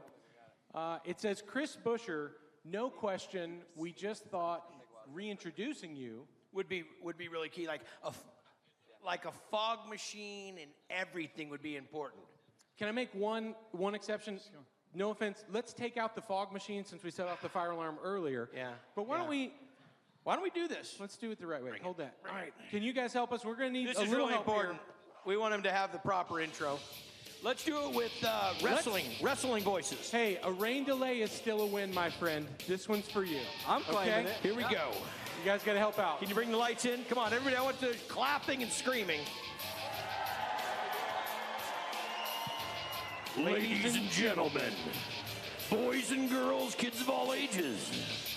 Speaker 1: It says, Chris Buescher, no question. We just thought reintroducing you
Speaker 2: would be really key. Like a fog machine and everything would be important.
Speaker 1: Can I make one exception? No offense. Let's take out the fog machine since we set off the fire alarm earlier.
Speaker 2: Yeah.
Speaker 1: But why don't we do this? Let's do it the right way. Hold that. All right. Can you guys help us? We're going to need
Speaker 2: This
Speaker 1: a
Speaker 2: is
Speaker 1: little
Speaker 2: really
Speaker 1: help
Speaker 2: important.
Speaker 1: here.
Speaker 2: We want him to have the proper intro. Let's do it with wrestling voices.
Speaker 1: Hey, a rain delay is still a win, my friend. This one's for you.
Speaker 9: I'm claiming it.
Speaker 2: Here we go.
Speaker 1: You guys got to help out.
Speaker 2: Can you bring the lights in? Come on, everybody. I want the clapping and screaming. Ladies and gentlemen, boys and girls, kids of all ages.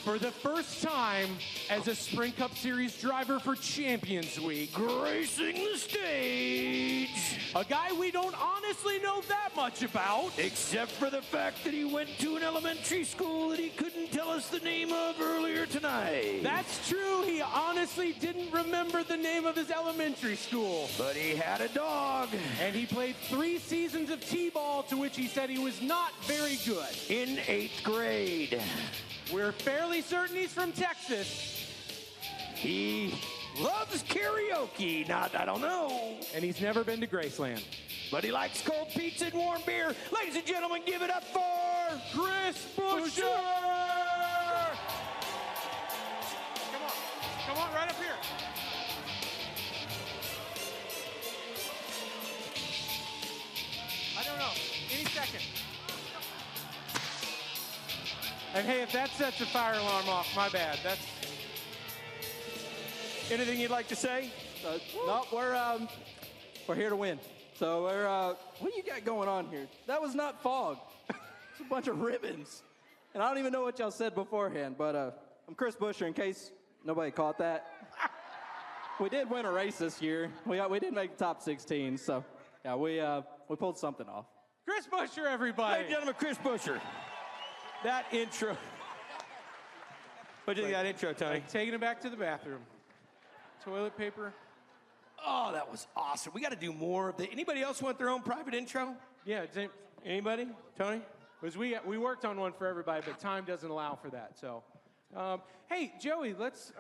Speaker 1: For the first time as a Sprint Cup Series driver for Champions Week,
Speaker 2: gracing the stage,
Speaker 1: a guy we don't honestly know that much about.
Speaker 2: Except for the fact that he went to an elementary school that he couldn't tell us the name of earlier tonight.
Speaker 1: That's true. He honestly didn't remember the name of his elementary school.
Speaker 2: But he had a dog.
Speaker 1: And he played 3 seasons of T-ball, to which he said he was not very good.
Speaker 2: In 8th grade.
Speaker 1: We're fairly certain he's from Texas.
Speaker 2: He loves karaoke. I don't know.
Speaker 1: And he's never been to Graceland.
Speaker 2: But he likes cold pizza and warm beer. Ladies and gentlemen, give it up for
Speaker 1: Chris Buescher! Come on, right up here. I don't know. Any second. And hey, if that sets a fire alarm off, my bad. That's
Speaker 2: anything you'd like to say?
Speaker 9: No, we're here to win. So what do you got going on here? That was not fog. It's a bunch of ribbons. And I don't even know what y'all said beforehand, but I'm Chris Buescher, in case nobody caught that. We did win a race this year. We did make the top 16, so yeah, we pulled something off.
Speaker 1: Chris Buescher, everybody.
Speaker 2: Ladies and gentlemen, Chris Buescher. That intro. What do you think of that intro, Tony?
Speaker 1: Like taking it back to the bathroom. Toilet paper.
Speaker 2: Oh, that was awesome. We got to do more of that. Anybody else want their own private intro?
Speaker 1: Yeah.
Speaker 2: Anybody? Tony?
Speaker 1: Because we worked on one for everybody, but time doesn't allow for that. So, hey, Joey, let's.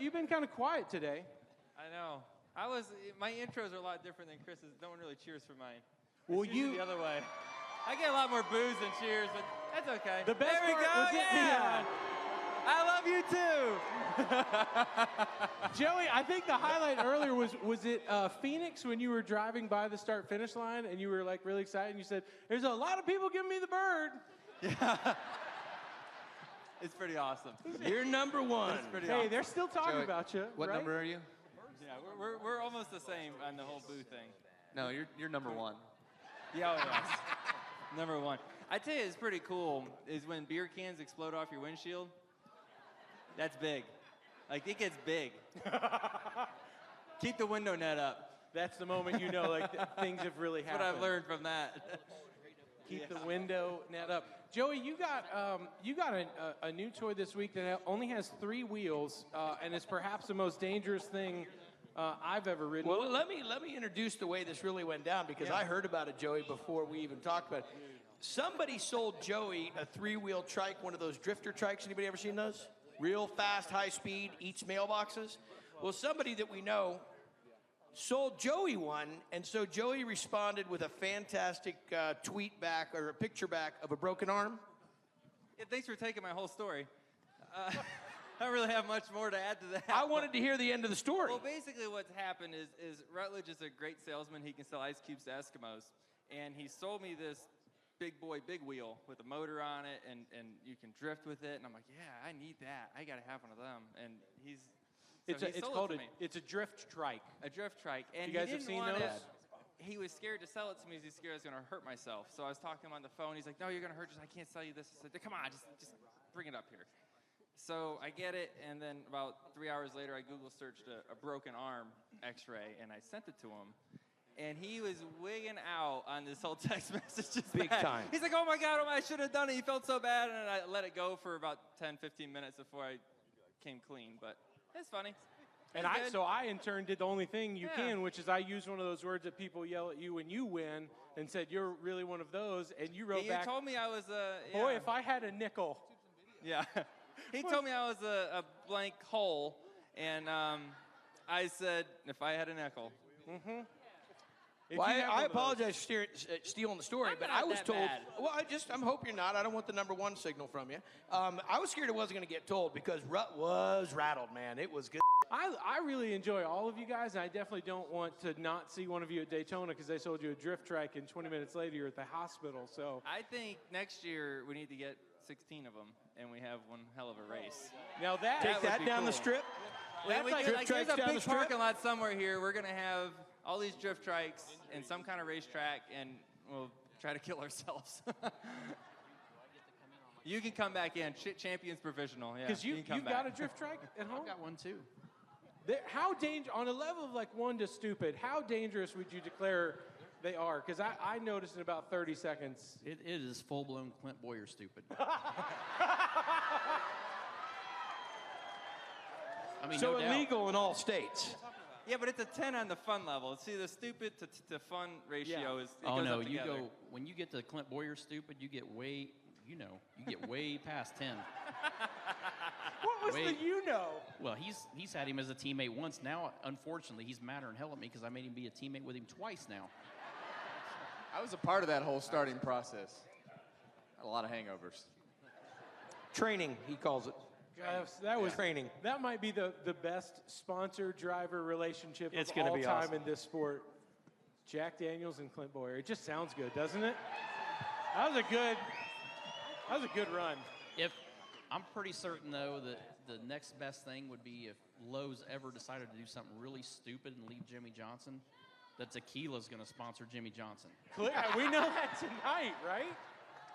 Speaker 1: You've been kind of quiet today.
Speaker 20: I know. My intros are a lot different than Chris's. No one really cheers for mine.
Speaker 1: Well,
Speaker 20: It's usually the other way. I get a lot more boos than cheers, but that's okay.
Speaker 1: The best
Speaker 20: there we
Speaker 1: part
Speaker 20: go.
Speaker 1: was
Speaker 20: Yeah. I love you too.
Speaker 1: Joey, I think the highlight earlier was it Phoenix when you were driving by the start-finish line and you were like really excited and you said, "There's a lot of people giving me the bird."
Speaker 20: Yeah. It's pretty awesome.
Speaker 2: You're number one.
Speaker 20: It's pretty
Speaker 1: Hey,
Speaker 20: awesome.
Speaker 1: they're still talking about you.
Speaker 17: What
Speaker 1: right?
Speaker 17: number are you?
Speaker 20: Yeah, we're almost the same on the whole boo thing.
Speaker 17: No, you're number 1.
Speaker 20: Yeah, oh, yes. Number 1. I tell you, it's pretty cool is when beer cans explode off your windshield. That's big. Like, it gets big. Keep the window net up.
Speaker 1: That's the moment you know things have really
Speaker 20: That's
Speaker 1: happened.
Speaker 20: what I've learned from that.
Speaker 1: Keep the window net up. Joey, you got a new toy this week that only has 3 wheels and is perhaps the most dangerous thing I've ever ridden.
Speaker 2: Well, let me introduce the way this really went down because I heard about it, Joey, before we even talked about it. Somebody sold Joey a 3-wheel trike, one of those drifter trikes. Anybody ever seen those? Real fast, high speed, eats mailboxes. Well, somebody that we know sold Joey one, and so Joey responded with a fantastic tweet back or a picture back of a broken arm.
Speaker 20: Yeah, thanks for taking my whole story. I don't really have much more to add to that.
Speaker 2: I wanted to hear the end of the story.
Speaker 20: Well, basically what's happened is Rutledge is a great salesman. He can sell ice cubes to Eskimos. And he sold me this big boy big wheel with a motor on it, and you can drift with it. And I'm like, yeah, I need that. I got to have one of them. And
Speaker 1: It's a drift trike.
Speaker 20: A drift trike. And
Speaker 1: you guys
Speaker 20: he
Speaker 1: have
Speaker 20: didn't
Speaker 1: seen
Speaker 20: want
Speaker 1: those?
Speaker 20: it. He was scared to sell it to me. He was scared I was going to hurt myself. So I was talking to him on the phone. He's like, no, you're going to hurt yourself. I can't sell you this. I said, come on, just bring it up here. So I get it, and then about 3 hours later, I Google searched a broken arm x-ray, and I sent it to him. And he was wigging out on this whole text message.
Speaker 2: Big time.
Speaker 20: He's like, oh my God, I should have done it. He felt so bad, and I let it go for about 10, 15 minutes before I came clean. But it's funny.
Speaker 1: And I in turn did the only thing you can, which is I used one of those words that people yell at you when you win and said, you're really one of those. And you wrote back,
Speaker 20: you told me I was a...
Speaker 1: Boy, if I had a nickel.
Speaker 20: Yeah. He told me I was a blank hole, and I said, if I had a nickel.
Speaker 1: Mm-hmm.
Speaker 2: Well, I apologize for stealing the story, but I was told.
Speaker 20: bad.
Speaker 2: Well, I'm hoping you're not. I don't want the number 1 signal from you. I was scared it wasn't going to get told because Rut was rattled, man. It was good.
Speaker 1: I really enjoy all of you guys, and I definitely don't want to not see one of you at Daytona because they sold you a drift trike, and 20 minutes later you're at the hospital. So
Speaker 20: I think next year we need to get 16 of them, and we have one hell of a race.
Speaker 1: Now
Speaker 2: take that down the strip.
Speaker 20: There's
Speaker 2: Drift
Speaker 20: a
Speaker 2: down
Speaker 20: big
Speaker 2: the strip.
Speaker 20: parking lot somewhere here. We're going to have all these drift trikes in some kind of racetrack, and we'll try to kill ourselves. You can come back in. Champions provisional. Yeah,
Speaker 1: because you've got a drift trike at home?
Speaker 4: I've got one too.
Speaker 1: How on a level of like 1 to stupid, how dangerous would you declare they are? Because I noticed in about 30 seconds.
Speaker 4: It is full-blown Clint Boyer stupid. I mean,
Speaker 2: so
Speaker 4: no doubt.
Speaker 2: illegal in all states.
Speaker 20: Yeah, but it's a 10 on the fun level. See, the stupid to fun ratio is. It goes
Speaker 4: no,
Speaker 20: up together.
Speaker 4: when you get to Clint Boyer stupid, you get way past 10.
Speaker 1: What was the
Speaker 4: Well, he's had him as a teammate once. Now, unfortunately, he's madder than hell at me because I made him be a teammate with him twice now.
Speaker 6: I was a part of that whole starting process. Had a lot of hangovers.
Speaker 2: Training, he calls it.
Speaker 1: That was
Speaker 2: training.
Speaker 1: That might be the best sponsor-driver relationship
Speaker 2: It's
Speaker 1: of
Speaker 2: gonna
Speaker 1: all
Speaker 2: be
Speaker 1: time
Speaker 2: awesome.
Speaker 1: in this sport. Jack Daniels and Clint Boyer. It just sounds good, doesn't it? That was a good run.
Speaker 4: I'm pretty certain, though, that the next best thing would be if Lowe's ever decided to do something really stupid and leave Jimmy Johnson, that Tequila's going to sponsor Jimmy Johnson.
Speaker 1: We know that tonight, right?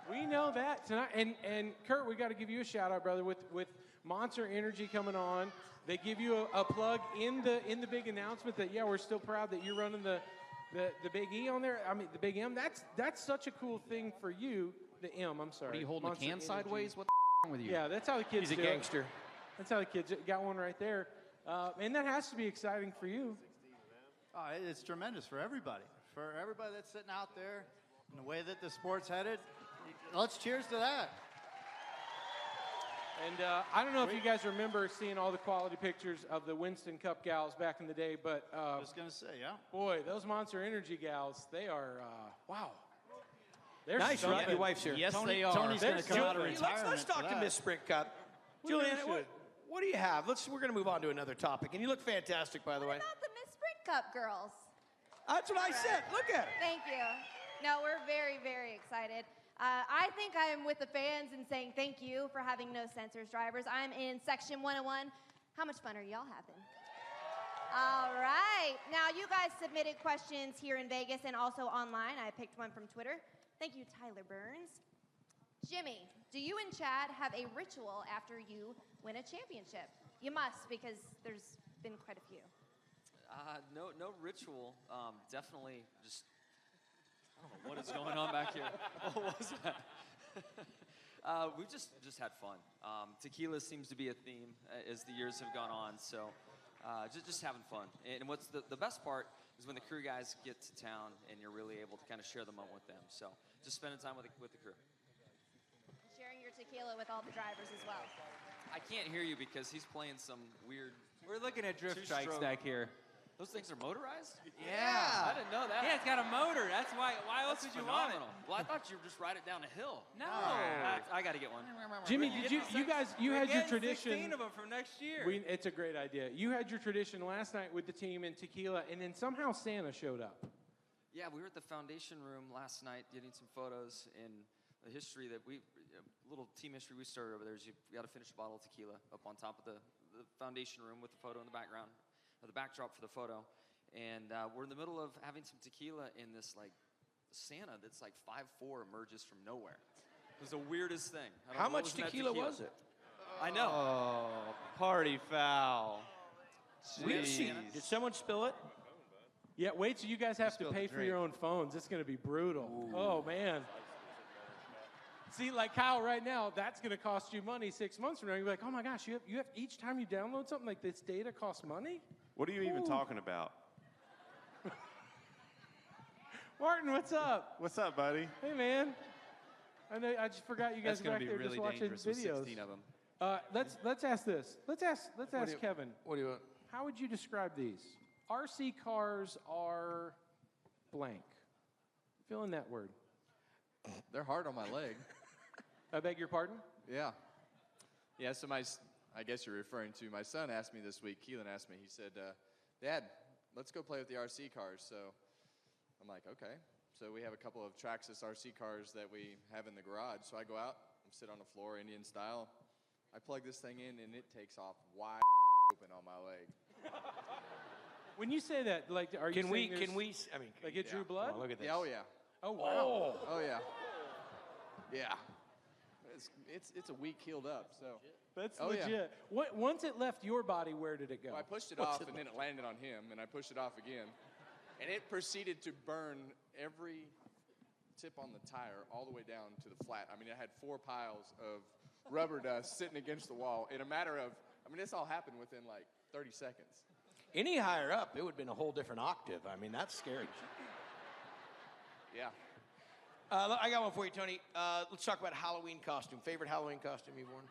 Speaker 1: We know that tonight. And Kurt, we got to give you a shout out, brother, with Monster Energy coming on. They give you a plug in the big announcement that we're still proud that you're running the Big E on there. I mean the Big M. That's such a cool thing for you. The M, I'm sorry.
Speaker 4: What are you holding
Speaker 1: Monster
Speaker 4: the can
Speaker 1: Energy.
Speaker 4: sideways? What wrong with you?
Speaker 1: Yeah, that's how the kids
Speaker 2: He's
Speaker 1: do
Speaker 2: a gangster.
Speaker 1: it. That's how the kids got one right there. And that has to be exciting for you.
Speaker 5: Oh, it's tremendous for everybody. For everybody that's sitting out there and the way that the sport's headed. Let's cheers to that.
Speaker 1: And I don't know if you guys remember seeing all the quality pictures of the Winston Cup gals back in the day, but
Speaker 5: I was going to say, yeah.
Speaker 1: boy, those Monster Energy gals, they are, wow. They're
Speaker 2: Nice, right?
Speaker 1: something.
Speaker 2: Your wife's here.
Speaker 1: Yes,
Speaker 5: Tony-
Speaker 1: they are.
Speaker 5: Tony's gonna come out of
Speaker 2: Let's
Speaker 5: retirement
Speaker 2: talk
Speaker 5: for
Speaker 2: to
Speaker 5: that.
Speaker 2: Miss Sprint Cup.
Speaker 1: We
Speaker 2: Juliana,
Speaker 1: really should.
Speaker 2: what do you have? We're going to move on to another topic. And you look fantastic, by the way.
Speaker 7: About the Miss Sprint Cup girls.
Speaker 2: That's what I said. Look at it.
Speaker 7: Thank you. No, we're very, very excited. I think I'm with the fans in saying thank you for having no censors drivers. I'm in section 101. How much fun are y'all having? All right. Now, you guys submitted questions here in Vegas and also online. I picked one from Twitter. Thank you, Tyler Burns. Jimmy, do you and Chad have a ritual after you win a championship? You must, because there's been quite a few.
Speaker 13: No ritual. Definitely just, I don't know what is going on back here. What was that? We've just had fun. Tequila seems to be a theme as the years have gone on, so just having fun. And what's the best part is when the crew guys get to town and you're really able to kind of share the moment with them. So just spending time with the crew.
Speaker 7: Sharing your tequila with all the drivers as well.
Speaker 13: I can't hear you because he's playing some weird.
Speaker 9: We're looking at drift
Speaker 13: two-stroke-
Speaker 9: strikes back here.
Speaker 13: Those things are motorized?
Speaker 9: Yeah.
Speaker 13: I didn't know that.
Speaker 9: Yeah, it's got a motor. That's why. Why else
Speaker 13: That's
Speaker 9: would you want it?
Speaker 13: phenomenal. Well, I thought you would just ride it down a hill.
Speaker 9: No.
Speaker 13: I got to get one.
Speaker 1: Jimmy, did you guys, you had your tradition.
Speaker 9: 16 of them for next year.
Speaker 1: It's a great idea. You had your tradition last night with the team and tequila, and then somehow Santa showed up.
Speaker 13: Yeah, we were at the foundation room last night getting some photos in the history that little team history we started over there is you got to finish a bottle of tequila up on top of the foundation room with the photo in the background, or the backdrop for the photo. And we're in the middle of having some tequila in this, like, Santa that's like 5'4" emerges from nowhere. It was the weirdest thing. I don't
Speaker 2: How
Speaker 13: know what
Speaker 2: much
Speaker 13: in that
Speaker 2: tequila was it?
Speaker 13: I know.
Speaker 9: Oh, party foul.
Speaker 2: We've seen it. Did someone spill it?
Speaker 1: Yeah, wait till you guys have to pay for your own phones. It's going to be brutal. Oh, man. See, like Kyle right now, that's going to cost you money 6 months from now. You're like, oh, my gosh, you have each time you download something like this data costs money?
Speaker 21: What are you even talking about?
Speaker 1: Martin, what's up?
Speaker 21: What's up, buddy?
Speaker 1: Hey, man. I just forgot you guys
Speaker 21: That's
Speaker 1: were back
Speaker 21: gonna be
Speaker 1: there
Speaker 21: really
Speaker 1: just watching
Speaker 21: dangerous with
Speaker 1: videos.
Speaker 21: 16 of them.
Speaker 1: Let's ask this. Let's ask Kevin.
Speaker 2: What do you want?
Speaker 1: How would you describe these? RC cars are blank. Fill in that word.
Speaker 6: They're hard on my leg.
Speaker 1: I beg your pardon?
Speaker 6: Yeah. Yeah, so I guess you're referring to, my son asked me this week, Keelan asked me, he said, Dad, let's go play with the RC cars. So I'm like, okay. So we have a couple of Traxxas RC cars that we have in the garage. So I go out, I'm sit on the floor, Indian style. I plug this thing in, and it takes off wide open on my leg.
Speaker 1: When you say that, like, are you
Speaker 2: Can we?
Speaker 1: saying
Speaker 2: I mean,
Speaker 1: like it drew blood?
Speaker 2: Come on, look at this.
Speaker 6: Yeah, oh yeah.
Speaker 1: Oh wow.
Speaker 6: Oh yeah. Yeah. It's a week healed up, so.
Speaker 1: That's
Speaker 6: Oh,
Speaker 1: legit.
Speaker 6: yeah.
Speaker 1: Once it left your body, where did it go?
Speaker 6: Well, I pushed it off, and then it landed on him, and I pushed it off again. And it proceeded to burn every tip on the tire all the way down to the flat. I mean, it had 4 piles of rubber dust sitting against the wall in a matter of, I mean, this all happened within like 30 seconds.
Speaker 2: Any higher up, it would have been a whole different octave. I mean, that's scary.
Speaker 6: Yeah.
Speaker 2: I got one for you, Tony. Let's talk about Halloween costume. Favorite Halloween costume you've worn?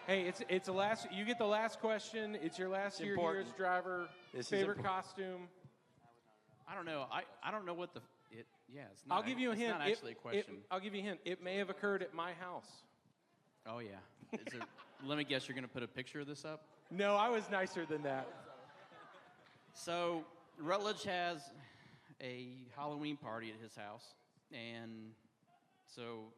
Speaker 1: Hey, it's a last. You get the last question. It's your last year here as driver.
Speaker 2: This
Speaker 1: favorite
Speaker 2: is
Speaker 1: costume.
Speaker 4: I don't know. I don't know what it's not.
Speaker 1: I'll give you a hint.
Speaker 4: It's not actually a question.
Speaker 1: I'll give you a hint. It may have occurred at my house.
Speaker 4: Oh, yeah. Let me guess, you're going to put a picture of this up?
Speaker 1: No, I was nicer than that.
Speaker 4: So, Rutledge has a Halloween party at his house. And so,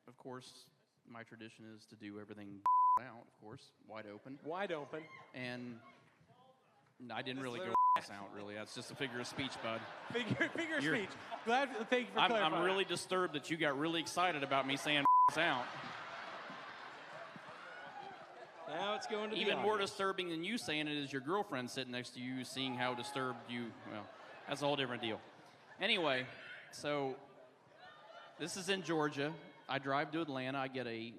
Speaker 4: of course, my tradition is to do everything out, of course, wide open.
Speaker 1: Wide open.
Speaker 4: And I didn't really go out, really. That's just a figure of speech, bud.
Speaker 1: Figure of speech. Thank you for clarifying.
Speaker 4: I'm really disturbed that you got really excited about me saying out.
Speaker 1: Now it's going to
Speaker 4: Even more disturbing than you saying it is your girlfriend sitting next to you seeing how disturbed you, well, that's a whole different deal. Anyway, so this is in Georgia. I drive to Atlanta. I get a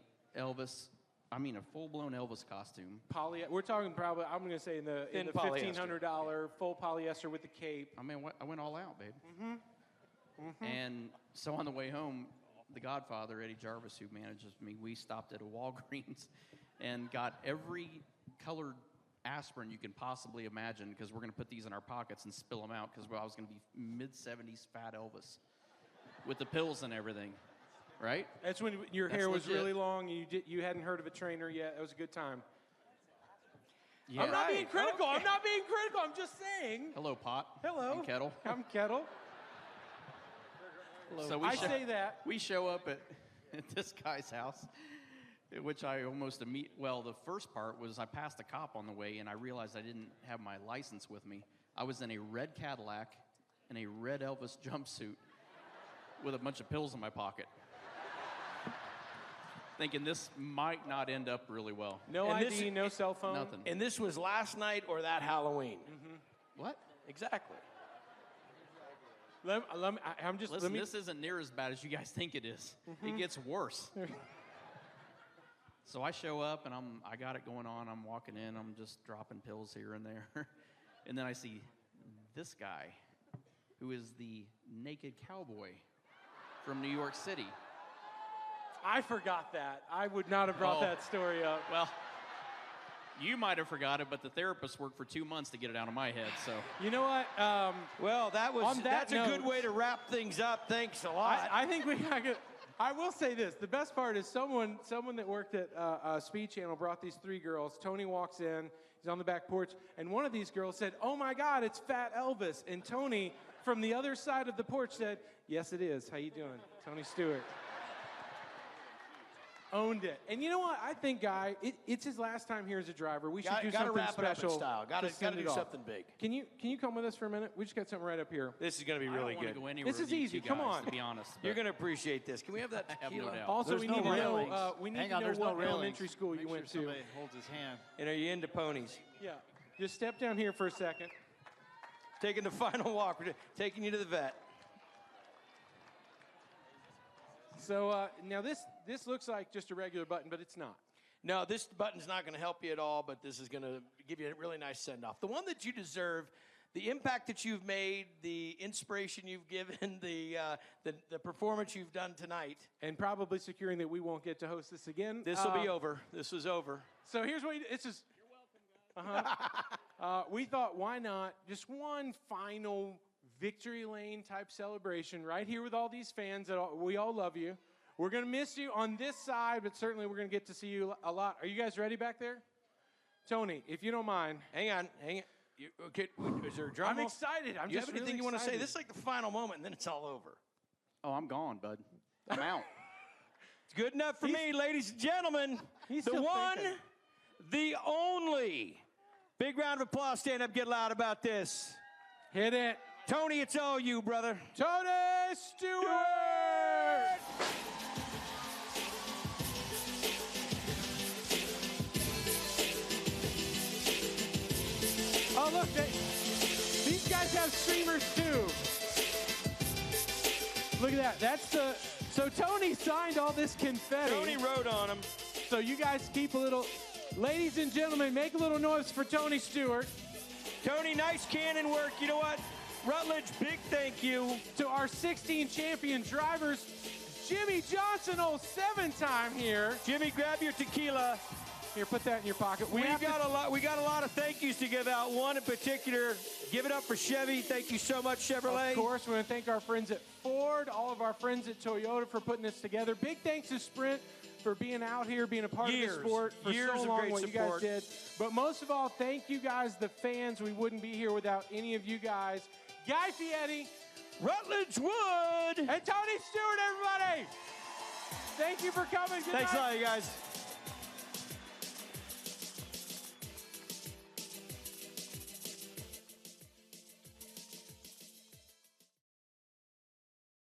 Speaker 4: full-blown Elvis costume.
Speaker 1: We're talking probably, I'm going to say in the $1,500 full polyester with the cape.
Speaker 4: I mean, I went all out, babe.
Speaker 1: Mm-hmm.
Speaker 4: And so on the way home, the Godfather, Eddie Jarvis, who manages me, we stopped at a Walgreens and got every colored aspirin you can possibly imagine, because we're going to put these in our pockets and spill them out, because I was going to be mid-70s fat Elvis with the pills and everything, right?
Speaker 1: That's when your hair was really long and you hadn't heard of a trainer yet. It was a good time.
Speaker 4: Yeah.
Speaker 1: I'm not being critical. I'm not being critical. I'm just saying.
Speaker 4: Hello, Pot.
Speaker 1: Hello.
Speaker 4: I'm Kettle.
Speaker 1: I'm Kettle.
Speaker 4: So
Speaker 1: I say that.
Speaker 4: We show up at this guy's house, which I almost well, the first part was I passed a cop on the way, and I realized I didn't have my license with me. I was in a red Cadillac and a red Elvis jumpsuit with a bunch of pills in my pocket, thinking this might not end up really well.
Speaker 1: No ID, no cell phone.
Speaker 4: Nothing.
Speaker 2: And this was last night or that Halloween?
Speaker 1: Mm-hmm.
Speaker 4: What?
Speaker 2: Exactly.
Speaker 4: Listen, this isn't near as bad as you guys think it is. It gets worse. So I show up, and I got it going on. I'm walking in. I'm just dropping pills here and there. And then I see this guy, who is the naked cowboy from New York City.
Speaker 1: I forgot that. I would not have brought that story up.
Speaker 4: Well, you might have forgot it, but the therapist worked for 2 months to get it out of my head. So
Speaker 1: you know what?
Speaker 2: Well, that's a good
Speaker 1: note,
Speaker 2: way to wrap things up. Thanks a lot.
Speaker 1: I think I will say this. The best part is someone that worked at Speed Channel brought these 3 girls. Tony walks in. He's on the back porch. And one of these girls said, "Oh, my God, it's Fat Elvis." And Tony, from the other side of the porch, said, "Yes, it is. How you doing?" Tony Stewart. Owned it. And you know what? I think, Guy, it's his last time here as a driver. We should do something
Speaker 2: wrap
Speaker 1: special.
Speaker 2: It up in style. Got to do
Speaker 1: off.
Speaker 2: something big.
Speaker 1: Can you come with us for a minute? We just got something right up here.
Speaker 2: This is going to be really good.
Speaker 4: Go anywhere
Speaker 1: this is
Speaker 4: with you
Speaker 1: easy.
Speaker 4: two
Speaker 1: Come
Speaker 4: guys,
Speaker 1: on.
Speaker 4: to be honest.
Speaker 2: You're going to appreciate this. Can we have that
Speaker 4: I have
Speaker 2: tequila?
Speaker 4: no doubt.
Speaker 1: Also,
Speaker 5: There's
Speaker 1: we
Speaker 5: no
Speaker 1: need to
Speaker 5: railings.
Speaker 1: know. We need
Speaker 5: Hang
Speaker 1: to
Speaker 5: on,
Speaker 1: know
Speaker 5: there's
Speaker 1: what
Speaker 5: no railings.
Speaker 1: elementary school you
Speaker 5: Make
Speaker 1: went
Speaker 5: sure
Speaker 1: to.
Speaker 5: somebody holds his hand.
Speaker 2: And are you into ponies?
Speaker 1: Yeah. Just step down here for a second.
Speaker 2: Taking the final walk. We're taking you to the vet.
Speaker 1: So now this looks like just a regular button, but it's not.
Speaker 2: No, this button's not going to help you at all, but this is going to give you a really nice send-off. The one that you deserve, the impact that you've made, the inspiration you've given, the performance you've done tonight.
Speaker 1: And probably securing that we won't get to host this again.
Speaker 2: This will be over. This is over.
Speaker 1: So here's what it's just. You're welcome, we thought, why not just one final victory lane type celebration right here with all these fans that we all love you. We're going to miss you on this side, but certainly we're going to get to see you a lot. Are you guys ready back there? Tony, if you don't mind.
Speaker 2: Hang on. Okay, is there a drum
Speaker 1: I'm
Speaker 2: roll?
Speaker 1: excited.
Speaker 2: Do you have anything you want to say? This is like the final moment, and then it's all over.
Speaker 4: Oh, I'm gone, bud. I'm out.
Speaker 2: It's good enough for me, ladies and gentlemen. The one, the only. Big round of applause. Stand up, get loud about this.
Speaker 1: Hit it.
Speaker 2: Tony, it's all you, brother.
Speaker 1: Tony Stewart! Oh, look, these guys have streamers too. Look at that. So Tony signed all this confetti.
Speaker 2: Tony wrote on them.
Speaker 1: So you guys keep a little, ladies and gentlemen, make a little noise for Tony Stewart.
Speaker 2: Tony, nice cannon work. You know what? Rutledge, big thank you.
Speaker 1: To our 16 champion drivers, Jimmy Johnson, 7-time here.
Speaker 2: Jimmy, grab your tequila.
Speaker 1: Here, put that in your pocket.
Speaker 2: We got a lot of thank yous to give out. One in particular, give it up for Chevy. Thank you so much, Chevrolet.
Speaker 1: Of course, we want to thank our friends at Ford, all of our friends at Toyota for putting this together. Big thanks to Sprint for being out here, being a part of the sport for so long, what you guys did. But most of all, thank you guys, the fans. We wouldn't be here without any of you guys. Guy Fieri,
Speaker 2: Rutledge Wood,
Speaker 1: and Tony Stewart, everybody. Thank you for coming. Good
Speaker 2: Thanks
Speaker 1: night.
Speaker 2: a lot, you guys.